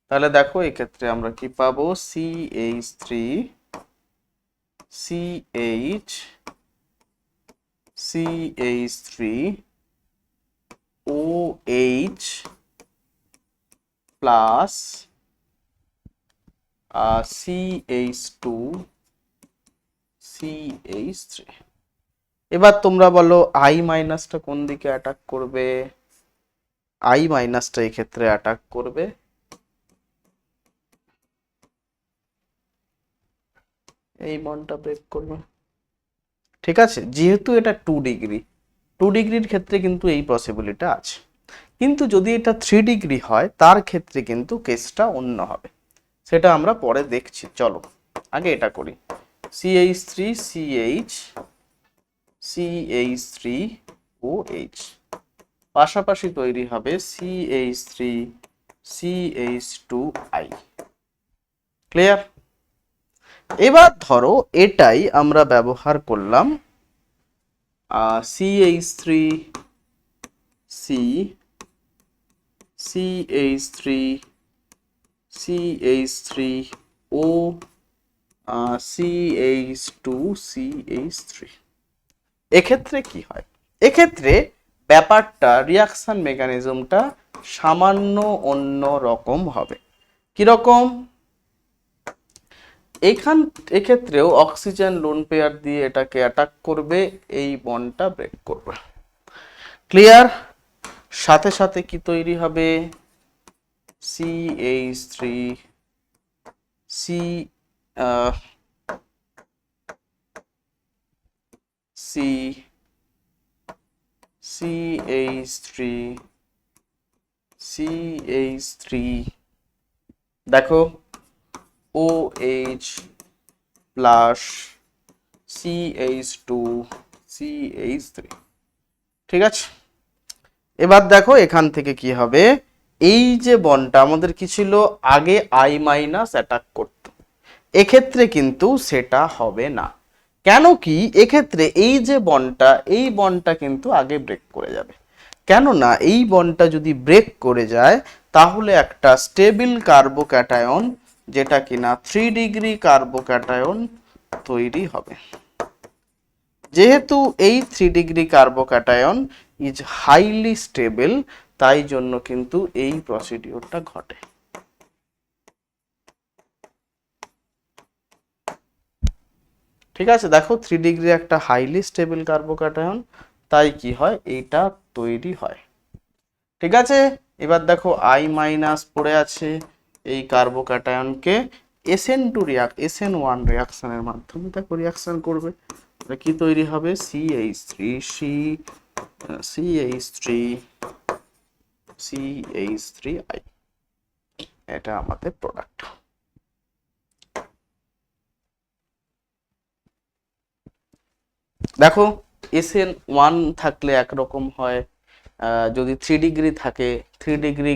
তাহলে দেখো এক্ষেত্রে আমরা কি পাবো? CH3OH plus CH2CH3। এবার তোমরা বলো I মাইনাসটা কোন দিকে অ্যাটাক করবে? I মাইনাসটা এক্ষেত্রে অ্যাটাক করবে এই বন্ডটা ব্রেক করবে। ঠিক আছে, যেহেতু এটা 2 ডিগ্রি, 2 ডিগ্রির ক্ষেত্রে কিন্তু এই পসিবিলিটি আছে। কিন্তু যদি এটা 3 ডিগ্রি হয় তার ক্ষেত্রে কিন্তু কেসটা অন্য হবে, সেটা আমরা পরে দেখছি। চলো আগে এটা করি। CH3CH3OH পাশাপাশি তৈরি হবে CH3CH2I। ক্লিয়ার? এবার ধরো এটাই আমরা ব্যবহার করলাম CH3CH3O CH2CH3। এক্ষেত্রে কি হয়? এক্ষেত্রে ব্যাপারটা রিয়াকশন মেকানিজমটা সামান্য অন্য রকম হবে। কিরকম? এক্ষেত্রেও অক্সিজেন লোন পেয়ার দিয়ে এটাকে অ্যাটাক করবে, এই বন্ডটা ব্রেক করবে। ক্লিয়ার? সাথে সাথে কি তৈরি হবে? CH3 C CH3 CH3 দেখো OH প্লাস CH2 CH3, ঠিক আছে। এবার দেখো এখান থেকে কি হবে, এই যে বন্ডটা আমাদের কি ছিল, আগে I মাইনাস অ্যাটাক করত, এক্ষেত্রে কিন্তু সেটা হবে না। কেন কি, এক্ষেত্রে এই যে বন্ডটা, এই বন্ডটা কিন্তু আগে ব্রেক করে যাবে। কেননা এই বন্ডটা যদি ব্রেক করে যায় তাহলে একটা স্টেবল কার্বোক্যাটায়ন, যেটা কিনা 3 ডিগ্রি কার্বোক্যাটায়ন তৈরি হবে। যেহেতু এই 3 degree carbocation is highly stable, তাই জন্য কিন্তু এই প্রসিডিওরটা ঘটে। ঠিক আছে, দেখো 3 ডিগ্রি একটা হাইলি স্টেবল কার্বোক্যাটায়ন, তাই কি হয়, এইটা তৈরি হয়। ঠিক আছে, এবার দেখো I মাইনাস পড়ে আছে, এই কার্বোক্যাটায়নকে SN1 রিয়াকশনের মাধ্যমে দেখো রিয়াকশন করবে, কি তৈরি হবে, CH3I, এটা আমাদের প্রোডাক্ট। দেখো SN1 থাকলে একরকম হয়, যদি 3 ডিগ্রি থাকে, 3 ডিগ্রি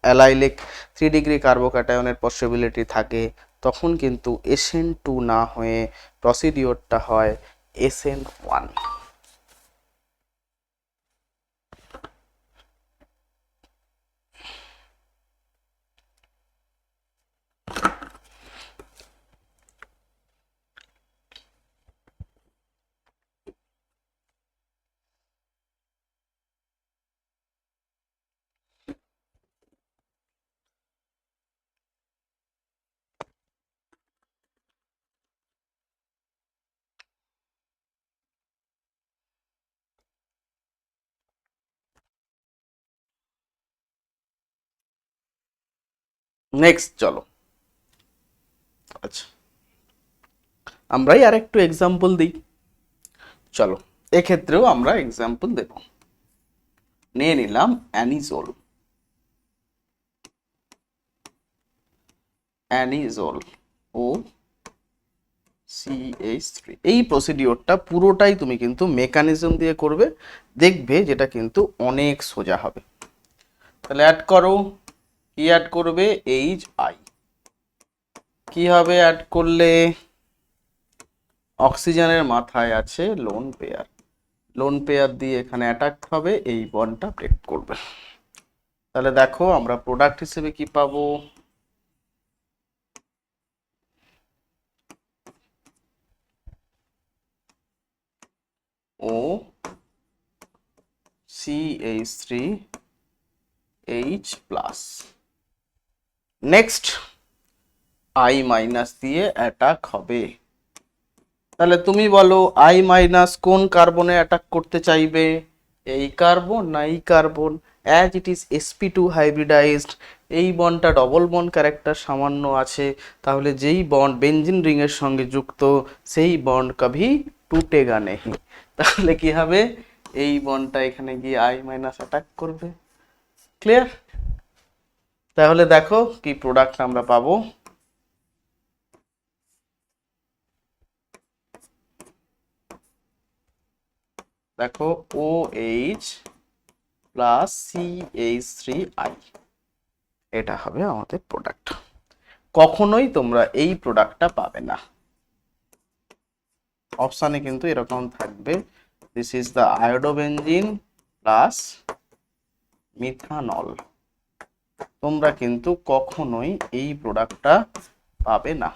অ্যালাইলিক 3 ডিগ্রি কার্বোক্যাটায়নের পসিবিলিটি থাকে, তখন কিন্তু SN2 না হয়ে প্রসিডিওরটা হয় SN1। নেক্সট চলো, আচ্ছা আমরাই আর একটু এক্সাম্পল দিই। চলো এক্ষেত্রেও আমরা এক্সাম্পল দেব, নিয়ে নিলাম অ্যানিজোল। ও CH3, এই প্রসিডিওরটা পুরোটাই তুমি কিন্তু মেকানিজম দিয়ে করবে, দেখবে যেটা কিন্তু অনেক সোজা হবে। তাহলে অ্যাড করো, কি অ্যাড করবে, HI, কি হবে অ্যাড করলে, অক্সিজেনের মাথায় আছে লোন পেয়ার, লোন পেয়ার দিয়ে এখানে অ্যাটাক হবে, এই বন্ডটা ব্রেক করবে। তাহলে দেখো আমরা প্রোডাক্ট হিসেবে কি পাবো, ও CH3H plus, next I minus দিয়ে অ্যাটাক হবে। তাহলে তুমি বলো I মাইনাস কোন কার্বনে অ্যাটাক করতে চাইবে, এই কার্বন না এই carbon, as it is sp2 hybridised, এই বন্ডটা ডবল বন্ড ক্যারেক্টার সামান্য আছে, তাহলে যেই বন্ড বেনজিন রিং এর সঙ্গে যুক্ত সেই বন্ড কভি টুটেগা নেহি, তাহলে কি হবে, এই বন্ডটা এখানে গিয়ে I মাইনাস অ্যাটাক করবে। ক্লিয়ার? তাহলে দেখো কি প্রোডাক্ট আমরা পাবো, দেখো OH প্লাস CH3I, এটা হবে আমাদের প্রোডাক্ট। কখনোই তোমরা এই প্রোডাক্টটা পাবে না, অপশানে কিন্তু এরকম থাকবে, this is the iodobenzene plus methanol, তোমরা কিন্তু কখনোই এই প্রোডাক্টটা পাবে না,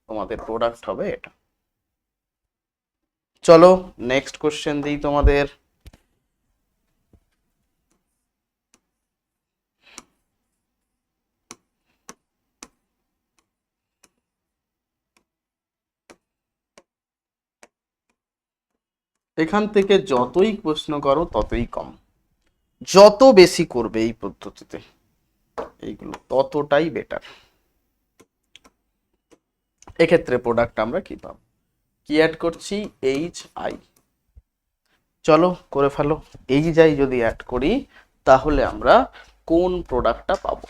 তোমাদের প্রোডাক্ট হবে এটা। চলো নেক্সট কোশ্চেন দিই তোমাদের, এখান থেকে যতই প্রশ্ন করো ততই কম, যত বেশি করবে এই পদ্ধতিতে এইগুলো ততটাই বেটার। এক্ষেত্রে প্রোডাক্ট আমরা কি পাবো, কি অ্যাড করছি, HI, চলো করে ফেলো। এই যাই যদি অ্যাড করি তাহলে আমরা কোন প্রোডাক্টটা পাবো?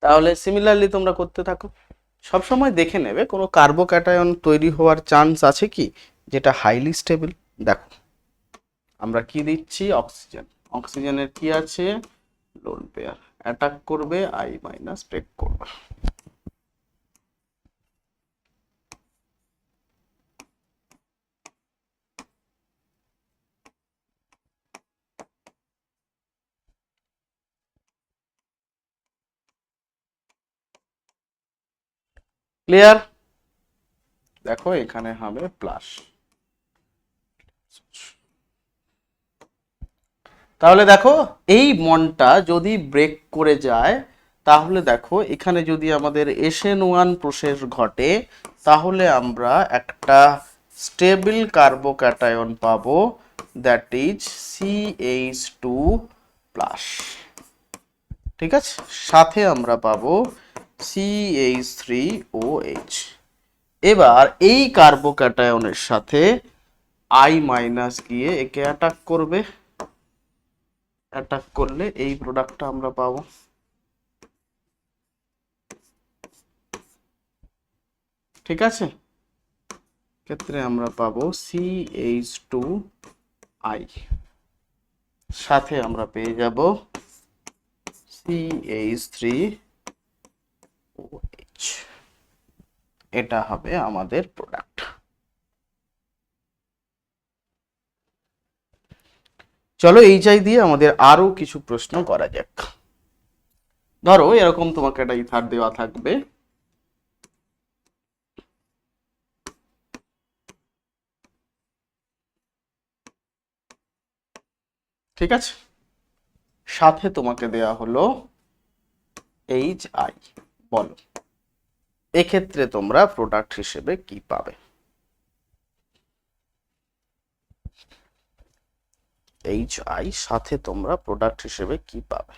তাহলে সিমিলারলি তোমরা করতে থাকো। সবসময় দেখে নেবে কোনো কার্বোক্যাটায়ন তৈরি হওয়ার চান্স আছে কি যেটা হাইলি স্টেবল। দেখো আমরা কি দিচ্ছি, অক্সিজেন। অক্সিজেনের কি আছে, লোন পেয়ার অ্যাটাক করবে, আই মাইনাস ব্রেক করবে। ক্লিয়ার? দেখো এখানে হবে প্লাস। তাহলে দেখো এই মনটা যদি ব্রেক করে যায় তাহলে দেখো এখানে যদি আমাদের SN1 প্রসেস ঘটে তাহলে আমরা একটা স্টেবল কার্বোক্যাটায়ন পাবো, দ্যাট ইজ CH2 প্লাস। ঠিক আছে, সাথে আমরা পাবো CH3OH। এবার এই কার্বোক্যাটায়নের সাথে I মাইনাস গিয়ে একে অ্যাটাক করবে, অ্যাটাক করলে এই প্রোডাক্টটা আমরা পাবো। ঠিক আছে, ক্ষেত্রে আমরা পাবো CH2I, সাথে আমরা পেয়ে যাব CH3OH। এটা হবে আমাদের প্রোডাক্ট। চলো এই চাই দিয়ে আমাদের আরো কিছু প্রশ্ন করা যাক। ধরো এরকম তোমাকে একটা ইথার দেওয়া থাকবে, ঠিক আছে, সাথে তোমাকে দেয়া হলো HI। বলো এক্ষেত্রে তোমরা প্রোডাক্ট হিসেবে কি পাবে? HI সাথে তোমরা প্রোডাক্ট হিসেবে কি পাবে?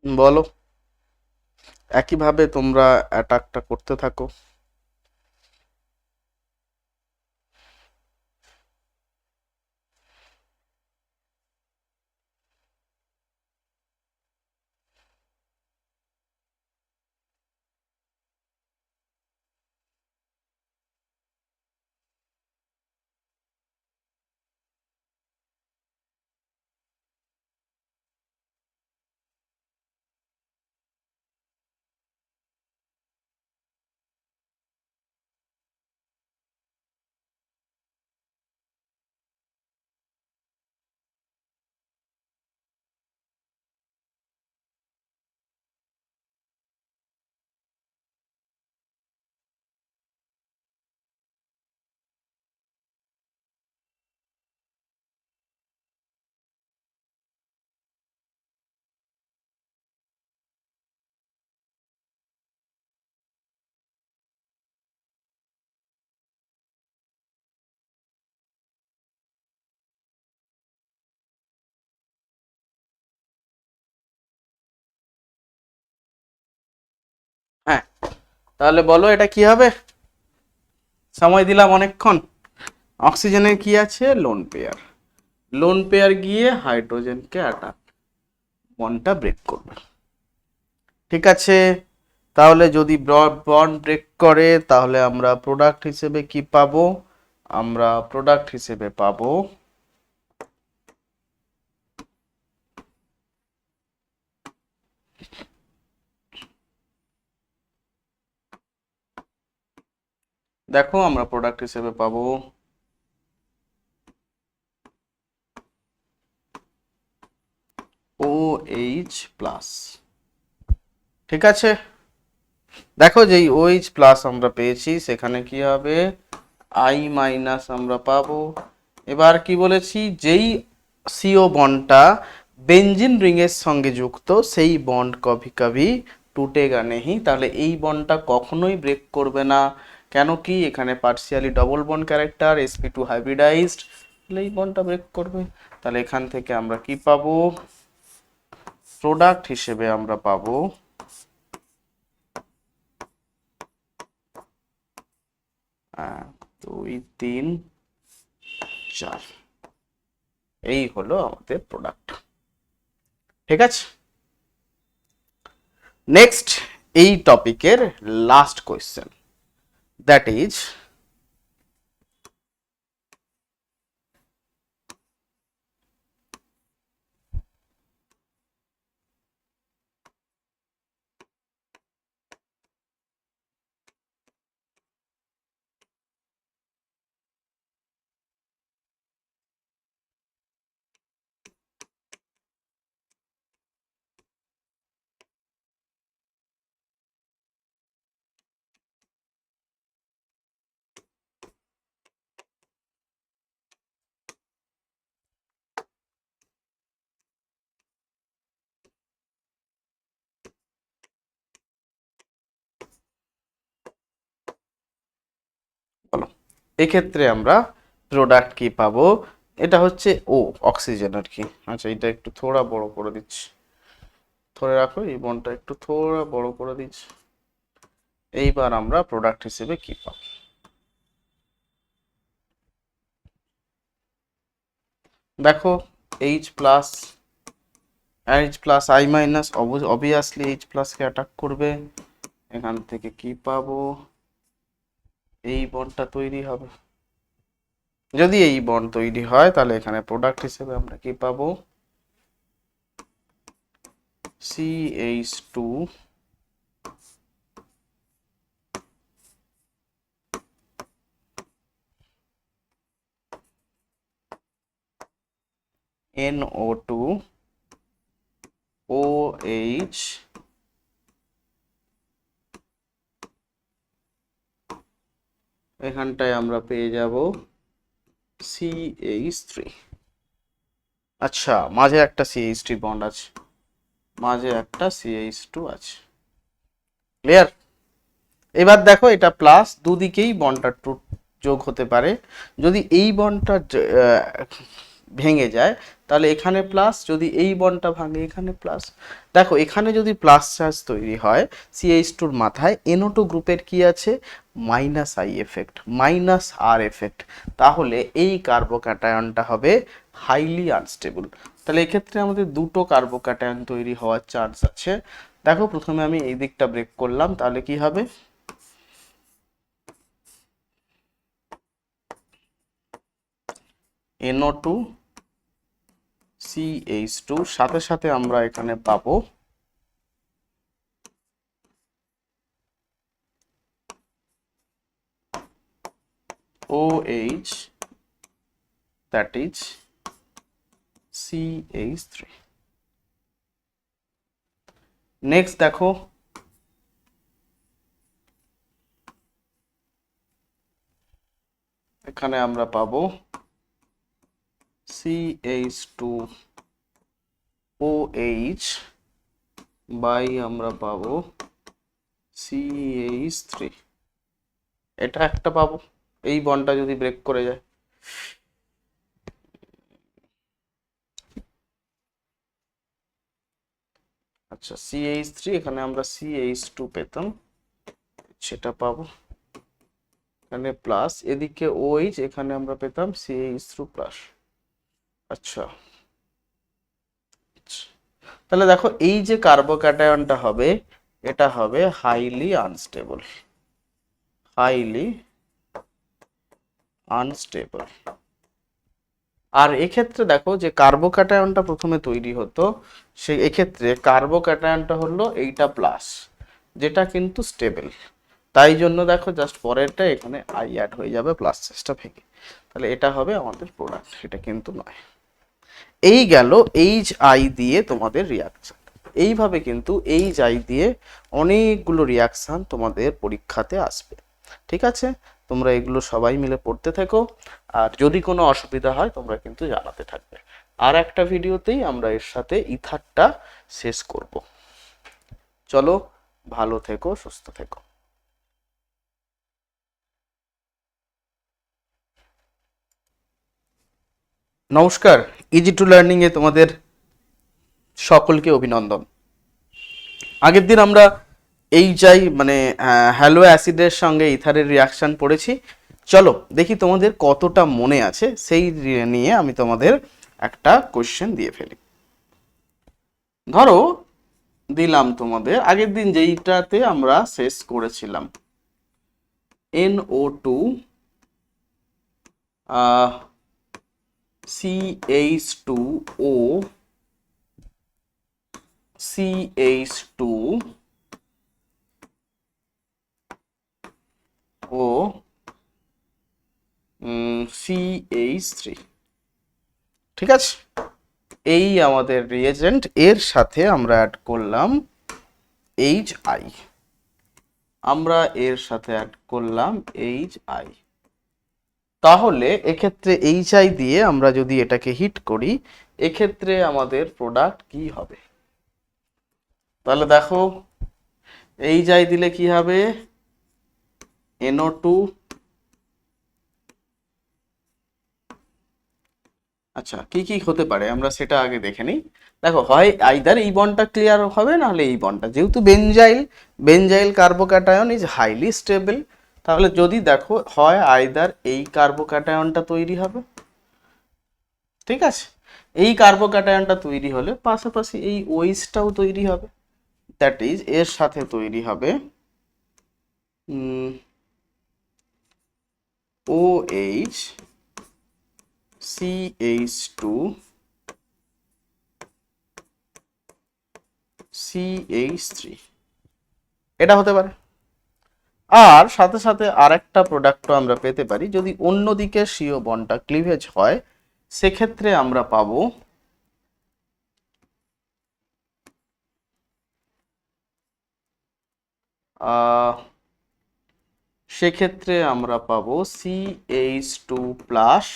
বলো, একইভাবে তোমরা অ্যাটাকটা করতে থাকো। হ্যাঁ, তাহলে বলো এটা কি হবে? সময় দিলাম অনেকক্ষণ। অক্সিজেনের কি আছে, লোন পেয়ার। লোন পেয়ার গিয়ে হাইড্রোজেনকে অ্যাটাক, বন্ডটা ব্রেক করবে। ঠিক আছে, তাহলে যদি বন্ড ব্রেক করে তাহলে আমরা প্রোডাক্ট হিসেবে কি পাবো? আমরা প্রোডাক্ট হিসেবে পাবো দেখো আমরা প্রোডাক্ট হিসেবে পাবো OH প্লাস। ঠিক আছে, দেখো যেই OH প্লাস আমরা পেয়েছি সেখানে কি হবে I মাইনাস আমরা পাবো। এবার কি বলেছি, যেই CO বন্ডটা বেঞ্জিন রিং এর সঙ্গে যুক্ত সেই বন্ড কভি কভি টুটেগা নেহি, তাহলে এই বন্ডটা কখনোই ব্রেক করবে না। কেন কি, এখানে partially double bond character, sp2 hybridised, তাহলে এই বন্ডটা ব্রেক করবে। তাহলে এখান থেকে আমরা কি পাবো, প্রোডাক্ট হিসেবে আমরা পাবো 2 3 4। এই হলো আমাদের প্রোডাক্ট। ঠিক আছে, নেক্সট এই টপিকের লাস্ট কোয়েশ্চেন, দ্যাট ইজ বলো, এক্ষেত্রে আমরা প্রোডাক্ট কি পাবো, এটা হচ্ছে অক্সিজেন আর কি। আচ্ছা, এটা একটু থোড়া বড় করে দিচ্ছি, ধরে রাখো এই বন্ডটা একটু থোড়া বড় করে দিচ্ছি। এইবার আমরা প্রোডাক্ট হিসেবে কি পাবো, দেখো H plus I minus, obviously H প্লাসকে অ্যাটাক করবে। এখান থেকে কি পাবো, এই বন্ডটা তৈরি হবে। যদি এই বন্ড তৈরি হয় তাহলে এখানে প্রোডাক্ট হিসেবে আমরা কি পাবো, CH2 NO2 OH এখানটায় আমরা পেয়ে যাব CH3। আচ্ছা, মাঝে একটা CH3 বন্ড আছে, মাঝে একটা CH2 আছে। ক্লিয়ার? এবার দেখো এটা প্লাস, দুদিকেই বন্ডটা যোগ হতে পারে। যদি এই বন্ডটা ভেঙে যায় তাহলে এখানে প্লাস, যদি এই বন্ডটা ভাঙে এখানে প্লাস। দেখো এখানে যদি প্লাস চার্জ তৈরি হয় CH2 এর মাথায়, NO2 গ্রুপের কি আছে, minus I effect, minus R effect, তাহলে এই কার্বোক্যাটায়নটা হবে হাইলি আনস্টেবল। তাহলে এক্ষেত্রে আমাদের দুটো কার্বোক্যাটায়ন তৈরি হওয়ার চান্স আছে। দেখো প্রথমে আমি এই দিকটা ব্রেক করলাম, তাহলে কি হবে, NO2 CH2, সাথে সাথে আমরা এখানে পাবো OH, that is CH3। Next দেখো এখানে আমরা পাবো CH2OH বাই আমরা পাবো CH3, এটা একটা পাবো এই বন্ডটা যদি ব্রেক করে যায়। আচ্ছা, CH3 এখানে আমরা CH2 পেতাম, সেটা পাবো এখানে প্লাস, এদিকে OH এখানে আমরা পেতাম CH3 প্লাস। আচ্ছা, তাহলে দেখো এই যে কার্বোক্যাটায়নটা হবে এটা হবে হাইলি আনস্টেবল, হাইলি আনস্টেবল। আর এক্ষেত্রে দেখো যে কার্বোক্যাটায়নটা প্রথমে তৈরি হতো, এক্ষেত্রে কার্বোক্যাটায়নটা হলো এইটা প্লাস, যেটা কিন্তু স্টেবল। তাই জন্য দেখো জাস্ট পরেরটা এখানে আই অ্যাড হয়ে যাবে প্লাস চেষ্টা ভেঙে, তাহলে এটা হবে আমাদের প্রোডাক্ট, এটা কিন্তু নয়। এই গেল এইচ আই দিয়ে তোমাদের রিয়াকশন। এইভাবে কিন্তু এইচ আই দিয়ে অনেকগুলো রিয়াকশন তোমাদের পরীক্ষাতে আসবে। ঠিক আছে, তোমরা এগুলো সবাই মিলে পড়তে থেকো, আর যদি কোনো অসুবিধা হয় তোমরা কিন্তু জানাতে থাকবে। আর একটা ভিডিওতেই আমরা এর সাথে ইথারটা শেষ করব। চলো, ভালো থেকো, সুস্থ থেকো। নমস্কার, ইজি টু লার্নিং এ তোমাদের সকলকে অভিনন্দন। আগের দিন আমরা এইচআই মানে হ্যালো অ্যাসিডের সঙ্গে ইথারের রিয়াকশন পড়েছি। চলো দেখি তোমাদের কতটা মনে আছে, সেই নিয়ে আমি তোমাদের একটা কোশ্চেন দিয়ে ফেলি। ধরো দিলাম তোমাদের আগের দিন যেইটাতে আমরা শেষ করেছিলাম NO2 CH2O CH2 ও CH3। ঠিক আছে, এই আমাদের রিয়েজেন্ট, এর সাথে আমরা অ্যাড করলাম HI, আমরা এর সাথে অ্যাড করলাম HI। তাহলে এক্ষেত্রে HI দিয়ে আমরা যদি এটাকে হিট করি, এক্ষেত্রে আমাদের প্রোডাক্ট কি হবে? তাহলে দেখো HI দিলে কি হবে? NO2। আচ্ছা, কি কি হতে পারে আমরা সেটা আগে দেখে নিই। দেখো, হয় আইদার এই বন্ডটা ক্লিয়ার হবে, না হলে এই বন্ডটা, যেহেতু benzyl carbocation is highly stable, তাহলে যদি দেখো হয় আইদার এই কার্বোক্যাটায়নটা তৈরি হবে, ঠিক আছে, এই কার্বোক্যাটায়নটা তৈরি হলে পাশাপাশি এই ওইসটাও তৈরি হবে, দ্যাট ইজ এর সাথে তৈরি হবে OH CH2 CH3, এটা হতে পারে। আর সাথে সাথে আরেকটা প্রোডাক্টও আমরা পেতে পারি, যদি অন্যদিকে সিও বন্ডটা ক্লিভেজ হয়, সেক্ষেত্রে আমরা পাবো সেক্ষেত্রে আমরা পাবো CH2 প্লাস,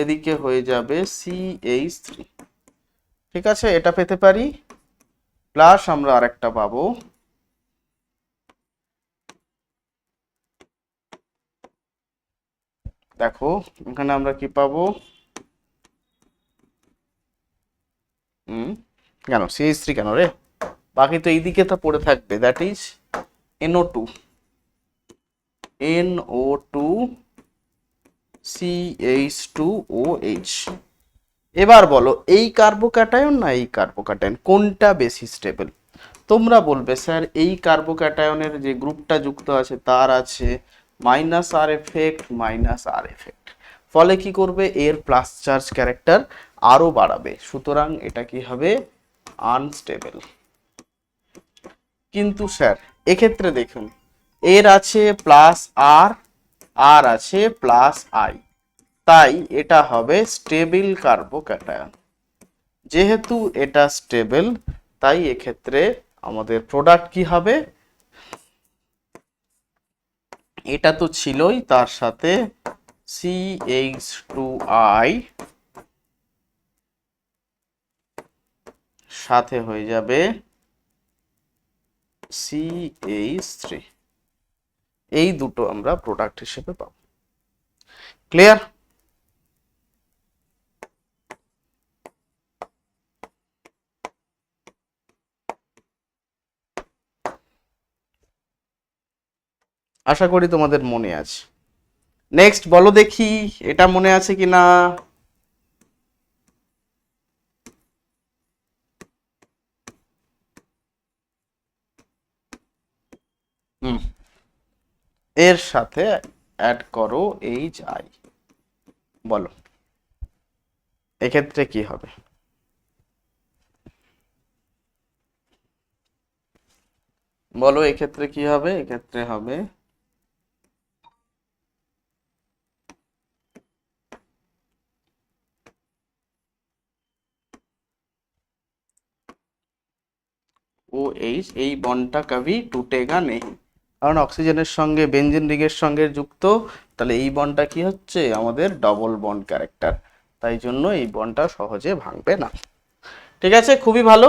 এদিকে হয়ে যাবে CH3। ঠিক আছে, এটা পেতে পারি। প্লাস আমরা আরেকটা পাবো, দেখো এখানে আমরা কি পাবো, কেন CH3 কেন রে, বাকি তো এইদিকে তো পড়ে থাকবে, দ্যাট ইজ NO2 CH2OH। এবার বলো এই কার্বোক্যাটায়ন না এই কার্বোক্যাটায়ন কোনটা বেশি স্টেবল? তোমরা বলবে স্যার এই কার্বোক্যাটায়নের যে গ্রুপটা যুক্ত আছে তার আছে -R এফেক্ট, -R এফেক্ট, ফলে কি করবে, এর প্লাস চার্জ ক্যারেক্টার আরো বাড়াবে, সুতরাং এটা কি হবে, আনস্টেবল। কিন্তু স্যার এক্ষেত্রে দেখুন এর আছে +R, আর আছে +I, তাই এটা হবে স্টেবল কার্বোক্যাটায়ন। যেহেতু এটা স্টেবল, তাই এক্ষেত্রে আমাদের প্রোডাক্ট কি হবে, এটা তো ছিলই, তার সাথে CH2I সাথে হয়ে যাবে CH3, এই দুটো আমরা প্রোডাক্ট হিসেবে পাবো। ক্লিয়ার? আশা করি তোমাদের মনে আছে। নেক্সট বলো দেখি এটা মনে আছে কি না। এর সাথে অ্যাড করো HI, বলো এক্ষেত্রে কি হবে? বলো এক্ষেত্রে কি হবে? এক্ষেত্রে হবে ও এইচ, এই বন্ডটা কভি টুটেগা নেই, কারণ অক্সিজেনের সঙ্গে বেঞ্জিন রিংয়ের সঙ্গে যুক্ত, তাহলে এই বন্ডটা কি হচ্ছে আমাদের ডবল বন্ড ক্যারেক্টার, তাই জন্য এই বন্ডটা সহজে ভাঙবে না। ঠিক আছে, খুবই ভালো।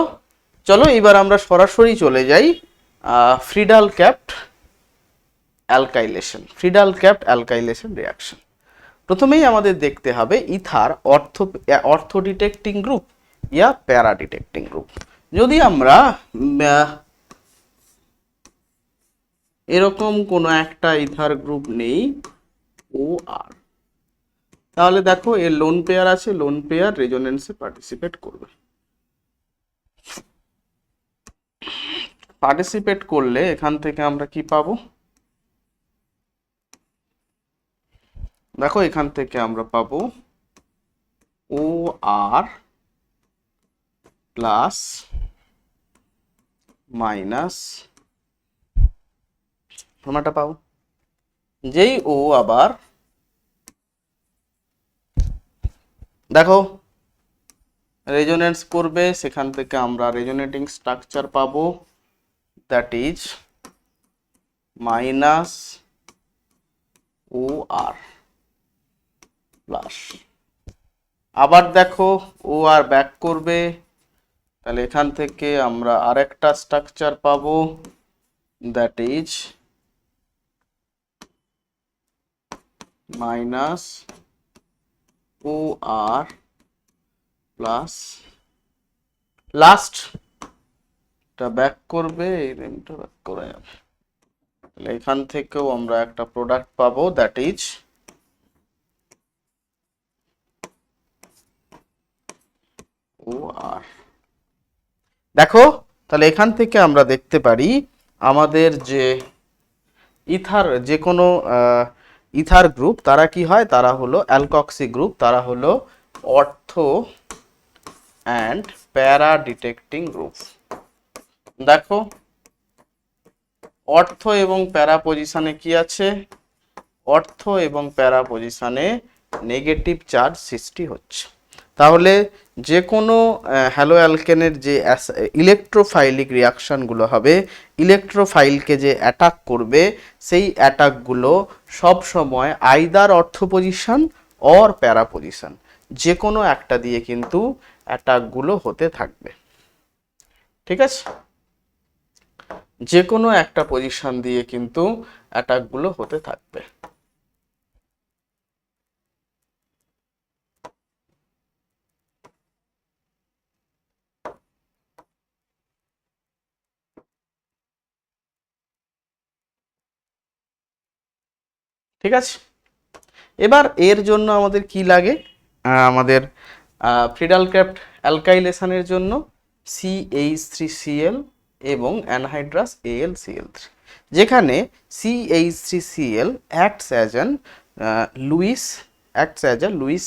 চলো এবার আমরা সরাসরি চলে যাই Friedel Crafts alkylation, Friedel Crafts alkylation reaction. প্রথমেই আমাদের দেখতে হবে ইথার অর্থ ডিটেক্টিং গ্রুপ ইয়া প্যারা ডিটেক্টিং গ্রুপ। যদি আমরা এরকম কোনো একটা ইথার গ্রুপ নেই ও আর, তাহলে দেখো এর লোন পেয়ার আছে, লোন পেয়ার রেজোনেন্সে পার্টিসিপেট করবে। পার্টিসিপেট করলে এখান থেকে আমরা কি পাবো? দেখো এখান থেকে আমরা পাবো ও আর প্লাস মাইনাস ফর্মাটা পাবো। যেই ও আবার দেখো রেজোনেন্স করবে, সেখান থেকে আমরা রেজোনেটিং স্ট্রাকচার পাবো, দ্যাট ইজ মাইনাস ও আর প্লাস, আবার দেখো ও আর ব্যাক করবে, তাহলে এখান থেকে আমরা আরেকটা স্ট্রাকচার পাবো, দ্যাট ইজ মাইনাস ও আর প্লাস লাস্ট টা ব্যাক করবে, এই রেমটা ব্যাক করে যাবে, তাহলে এখান থেকেও আমরা একটা প্রোডাক্ট পাবো, দ্যাট ইজ ও আর। দেখো তাহলে এখান থেকে আমরা দেখতে পারি আমাদের যে ইথার যে কোনো ইথার গ্রুপ তারা কি হয়, তারা হলো অ্যালকক্সি গ্রুপ, তারা হলো অর্থো অ্যান্ড প্যারা ডিটেক্টিং গ্রুপ। দেখো অর্থ এবং প্যারা পজিশনে কি আছে, অর্থ এবং প্যারা পজিশনে নেগেটিভ চার্জ সৃষ্টি হচ্ছে, তাহলে যে কোনো হ্যালো অ্যালকেনের যে ইলেকট্রোফাইলিক রিয়াকশানগুলো হবে, ইলেকট্রোফাইলকে যে অ্যাটাক করবে, সেই অ্যাটাকগুলো সব সময় আইদার অর্থ পজিশন অর প্যারা পজিশন, যে কোনো একটা দিয়ে কিন্তু অ্যাটাকগুলো হতে থাকবে। ঠিক আছে, যে কোনো একটা পজিশন দিয়ে কিন্তু অ্যাটাকগুলো হতে থাকবে। ঠিক আছে, এবার এর জন্য আমাদের কি লাগে, আমাদের ফ্রিডাল ক্যাপ্ট অ্যালকাইলেশনের জন্য CH3Cl এবং অ্যানহাইড্রাস AlCl3, যেখানে CH3Cl acts as a Lewis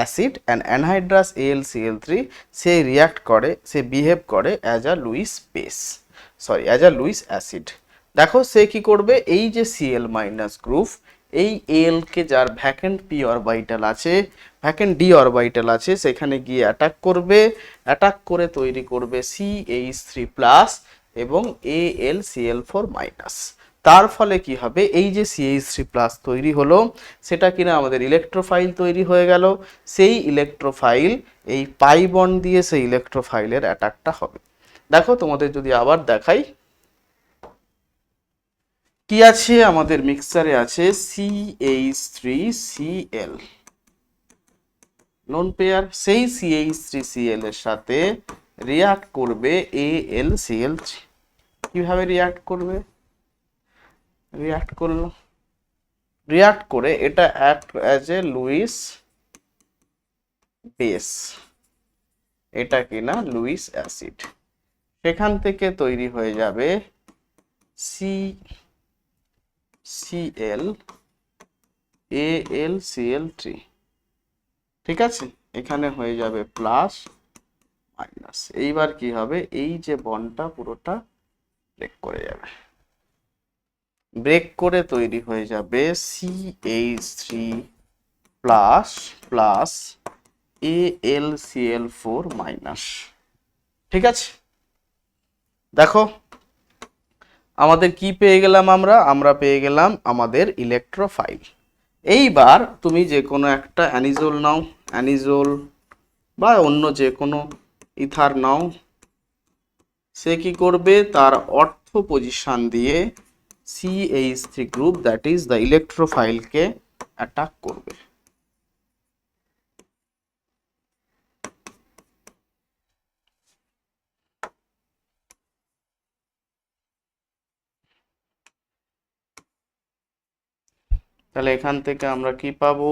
acid and anhydrous AlCl3 say react করে, সে বিহেভ করে as a Luis base, sorry as a Luis acid. দেখো সে কি করবে, এই যে Cl মাইনাস গ্রুপ, এই এল কে যার ভ্যাকেন্ট পি অরবিটাল আছে, ভ্যাকেন্ট ডি অরবিটাল আছে, সেখানে গিয়ে অ্যাটাক করবে, অ্যাটাক করে তৈরি করবে CH3 প্লাস এবং AlCl4 মাইনাস। তার ফলে কি হবে, এই যে CH3 প্লাস তৈরি হলো, সেটা কিনা আমাদের ইলেকট্রোফাইল তৈরি হয়ে গেল, সেই ইলেকট্রোফাইল এই পাই বন্ড দিয়ে সেই ইলেকট্রোফাইলের অ্যাটাকটা হবে। দেখো তোমাদের যদি আবার দেখাই কি আছে, আমাদের মিক্সচারে আছে CH3Cl লোন পেয়ার, সেই CH3Cl এর সাথে রিয়াক্ট করবে AlCl3। কিভাবে রিয়াক্ট করবে, রিয়াক্ট করলো, রিয়াক্ট করে এটা act as a Luis base, এটা কিনা লুইস অ্যাসিড, সেখান থেকে তৈরি হয়ে যাবে CCl AlCl3। ঠিক আছে, এখানে হয়ে যাবে প্লাস মাইনাস, এইবার কি হবে, এই যে বন্ডটা পুরোটা ব্রেক করে যাবে, ব্রেক করে তৈরি হয়ে যাবে CH3 plus plus AlCl4 minus. ঠিক আছে, দেখো আমাদের কি পেয়ে গেলাম, আমরা পেয়ে গেলাম আমাদের ইলেকট্রোফাইল। এইবার তুমি যে কোনো একটা অ্যানিজোল নাও, অ্যানিজোল বা অন্য যে কোনো ইথার নাও, সে কি করবে, তার অর্থ পজিশন দিয়ে CH3 group that is the ইলেকট্রোফাইলকে অ্যাটাক করবে। তাহলে এখান থেকে আমরা কি পাবো,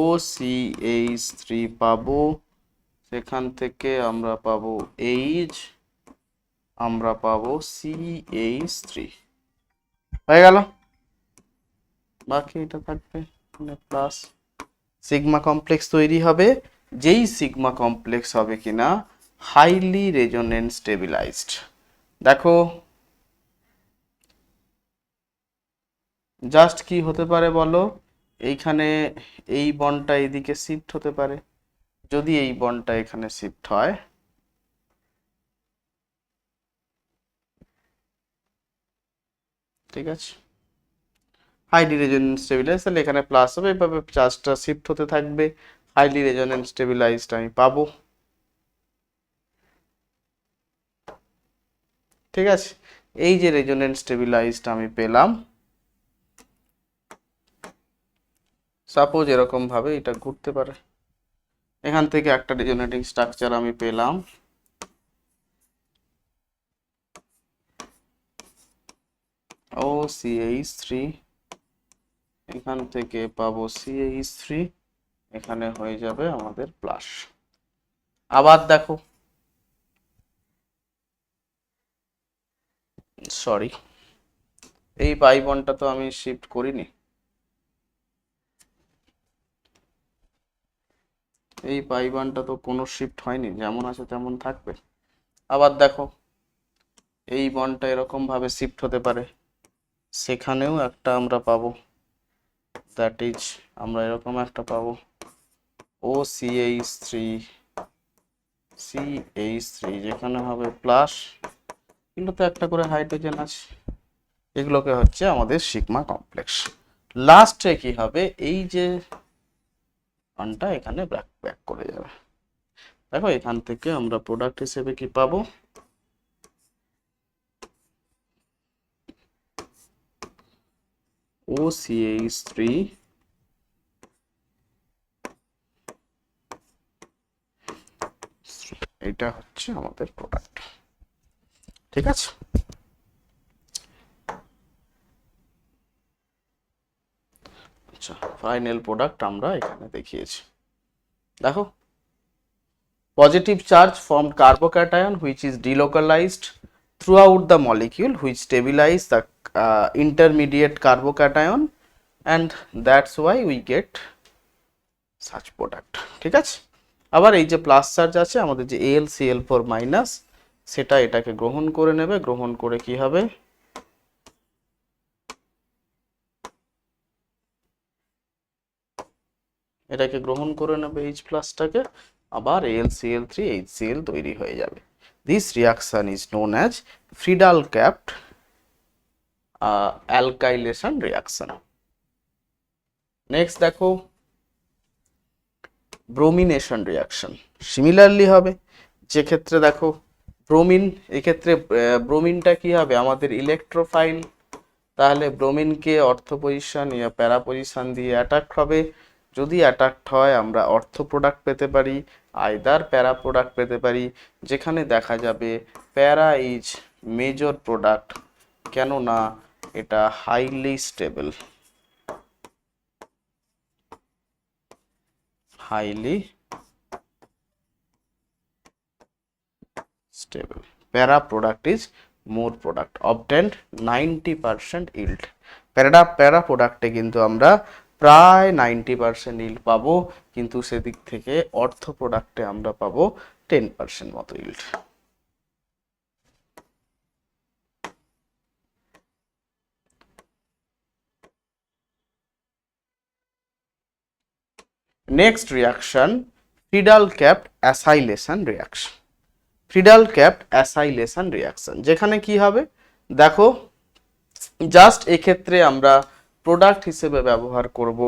OCH3 পাবো, সেখান থেকে আমরা পাবো H, আমরা পাবো CH3, হয়ে গেল। বাকি এটা থাকবে প্লাস সিগমা কমপ্লেক্স তৈরি হবে, যেই সিগমা কমপ্লেক্স হবে কিনা হাইলি রেজোনেন্ট স্টেবিলাইজড। দেখো জাস্ট কি হতে পারে বলো, এইখানে এই বন্ডটা এইদিকে শিফট হতে পারে, যদি এই বন্ডটা এখানে শিফট হয়, ঠিক আছে, হাইলি রেজোনেন্ট স্টেবিলাইজড, তাহলে এখানে প্লাস হবে, এভাবে চার্জটা শিফট হতে থাকবে, হাইলি রেজোনেন্ট স্টেবিলাইজড আমি পাবো। ঠিক আছে, এই যে রেজোনেন্ট স্টেবিলাইজড আমি পেলাম, সাপোজ এরকম ভাবে এটা ঘুরতে পারে, এখান থেকে একটা রেজোনেটিং স্ট্রাকচার আমি পেলাম, OCH3, এখান থেকে পাবো CH3, এখানে হয়ে যাবে আমাদের প্লাস। আবার দেখো, সরি এই পাই বন্ডটা তো আমি শিফট করিনি, এই পাই বন্ডটা তো কোনো শিফট হয়নি, যেমন আছে তেমন থাকবে। আবার দেখো এই বন্ডটা এরকম ভাবে শিফট হতে পারে, সেখানেও একটা আমরা পাবো, দ্যাট ইজ আমরা এরকম একটা পাবো OCH3 CH3, যেখানে হবে প্লাস, এগুলোতে একটা করে হাইড্রোজেন আছে, এগুলোকে হচ্ছে আমাদের সিগমা কমপ্লেক্স। লাস্টে কি হবে, এই যে ওয়ানটা এখানে ব্যাক করে যাবে। দেখো এখান থেকে আমরা প্রোডাক্ট হিসেবে কি পাবো, OCH3 এটা হচ্ছে আমাদের প্রোডাক্ট। ঠিক আছে, আচ্ছা ফাইনাল প্রোডাক্ট আমরা এখানে দেখিয়েছি। দেখো positive charge formed carbocation which is delocalized throughout the molecule which stabilize the intermediate carbocation and that's why we get such product। ঠিক আছে, আবার এই যে প্লাস চার্জ আছে আমাদের যে AlCl4 মাইনাস, সেটা এটাকে গ্রহণ করে নেবে, গ্রহণ করে কি হবে, এটাকে গ্রহণ করে নেবে H প্লাসটাকে, আবার AlCl3 HCl তৈরি হয়ে যাবে। This reaction is known as Friedel-Crafts alkylation reaction। Next দেখো ব্রোমিনেশন রিয়াকশন, সিমিলারলি হবে, যে ক্ষেত্রে দেখো ব্রোমিন, এক্ষেত্রে ব্রোমিনটা কি হবে আমাদের ইলেকট্রোফাইল, তাহলে ব্রোমিনকে অর্থ পজিশন ইয়া প্যারা পজিশন দিয়ে অ্যাটাক হবে, যদি অ্যাটাক হয় আমরা অর্থ প্রোডাক্ট পেতে পারি, আইদার প্যারা প্রোডাক্ট পেতে পারি, যেখানে দেখা যাবে প্যারা ইজ মেজর প্রোডাক্ট, কেননা এটা highly stable, highly stable, para product is more product obtained 90% yield। প্যারা প্রোডাক্টে কিন্তু আমরা প্রায় 90% ইল্ড পাবো, কিন্তু সেদিক থেকে অর্থ প্রোডাক্টে আমরা পাবো 10% মতো yield. Next reaction, ফ্রিডাল ক্যাপড acylation reaction. ফ্রিডাল ক্যাপড acylation reaction, যেখানে কি হবে দেখো, জাস্ট এক্ষেত্রে আমরা প্রোডাক্ট হিসেবে ব্যবহার করব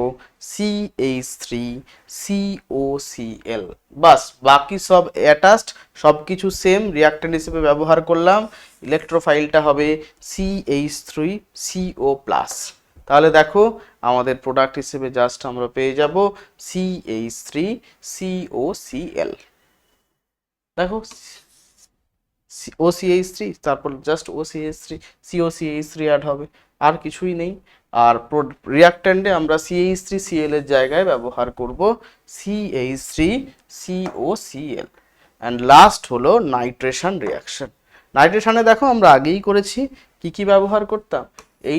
CH3COCl, বাস, বাকি সব অ্যাটাচড, সব কিছু সেম রিয়াক্ট্যান্ট হিসেবে ব্যবহার করলাম। ইলেকট্রোফাইলটা হবে CH3CO+। তাহলে দেখো আমাদের প্রোডাক্ট হিসেবে জাস্ট আমরা পেয়ে যাব CH3COCl। দেখো OCH3, তারপর জাস্ট OCH3 COCH3 অ্যাড হবে, আর কিছুই নেই। আর রিয়াক্ট্যান্টে আমরা CH3Cl এর জায়গায় ব্যবহার করব CH3COCl। অ্যান্ড লাস্ট হলো নাইট্রেশন রিয়াকশন। নাইট্রেশনে দেখো আমরা আগেই করেছি, কি কি ব্যবহার করতাম,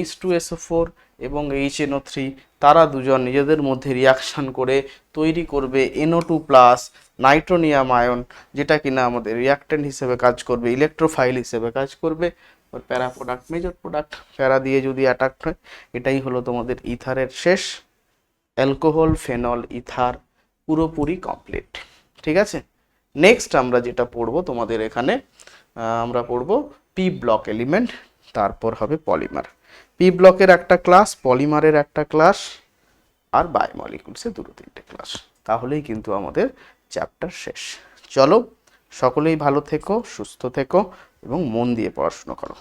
H2SO4 এবং HNO3, তারা দুজন নিজেদের মধ্যে রিয়াকশন করে তৈরি করবে NO2+, নাইট্রোনিয়াম আয়ন, যেটা কিনা আমাদের রিয়াক্ট্যান্ট হিসেবে কাজ করবে, ইলেকট্রোফাইল হিসেবে কাজ করবে। প্যারা প্রোডাক্ট, মেজর প্রোডাক্ট, প্যারা দিয়ে যদি অ্যাটাক হয়, এটাই হলো তোমাদের ইথারের শেষ। অ্যালকোহল, ফেনল, ইথার পুরোপুরি কমপ্লিট। ঠিক আছে, নেক্সট আমরা যেটা পড়বো তোমাদের এখানে, আমরা পড়বো পি ব্লক এলিমেন্ট, তারপর হবে পলিমার। পি ব্লকের একটা ক্লাস, পলিমারের একটা ক্লাস, আর বায়োমলিকুলসের 2-3টে ক্লাস, তাহলেই কিন্তু আমাদের চ্যাপ্টার শেষ। চলো সকলেই ভালো থেকো, সুস্থ থেকো এবং মন দিয়ে পড়াশুনো করো।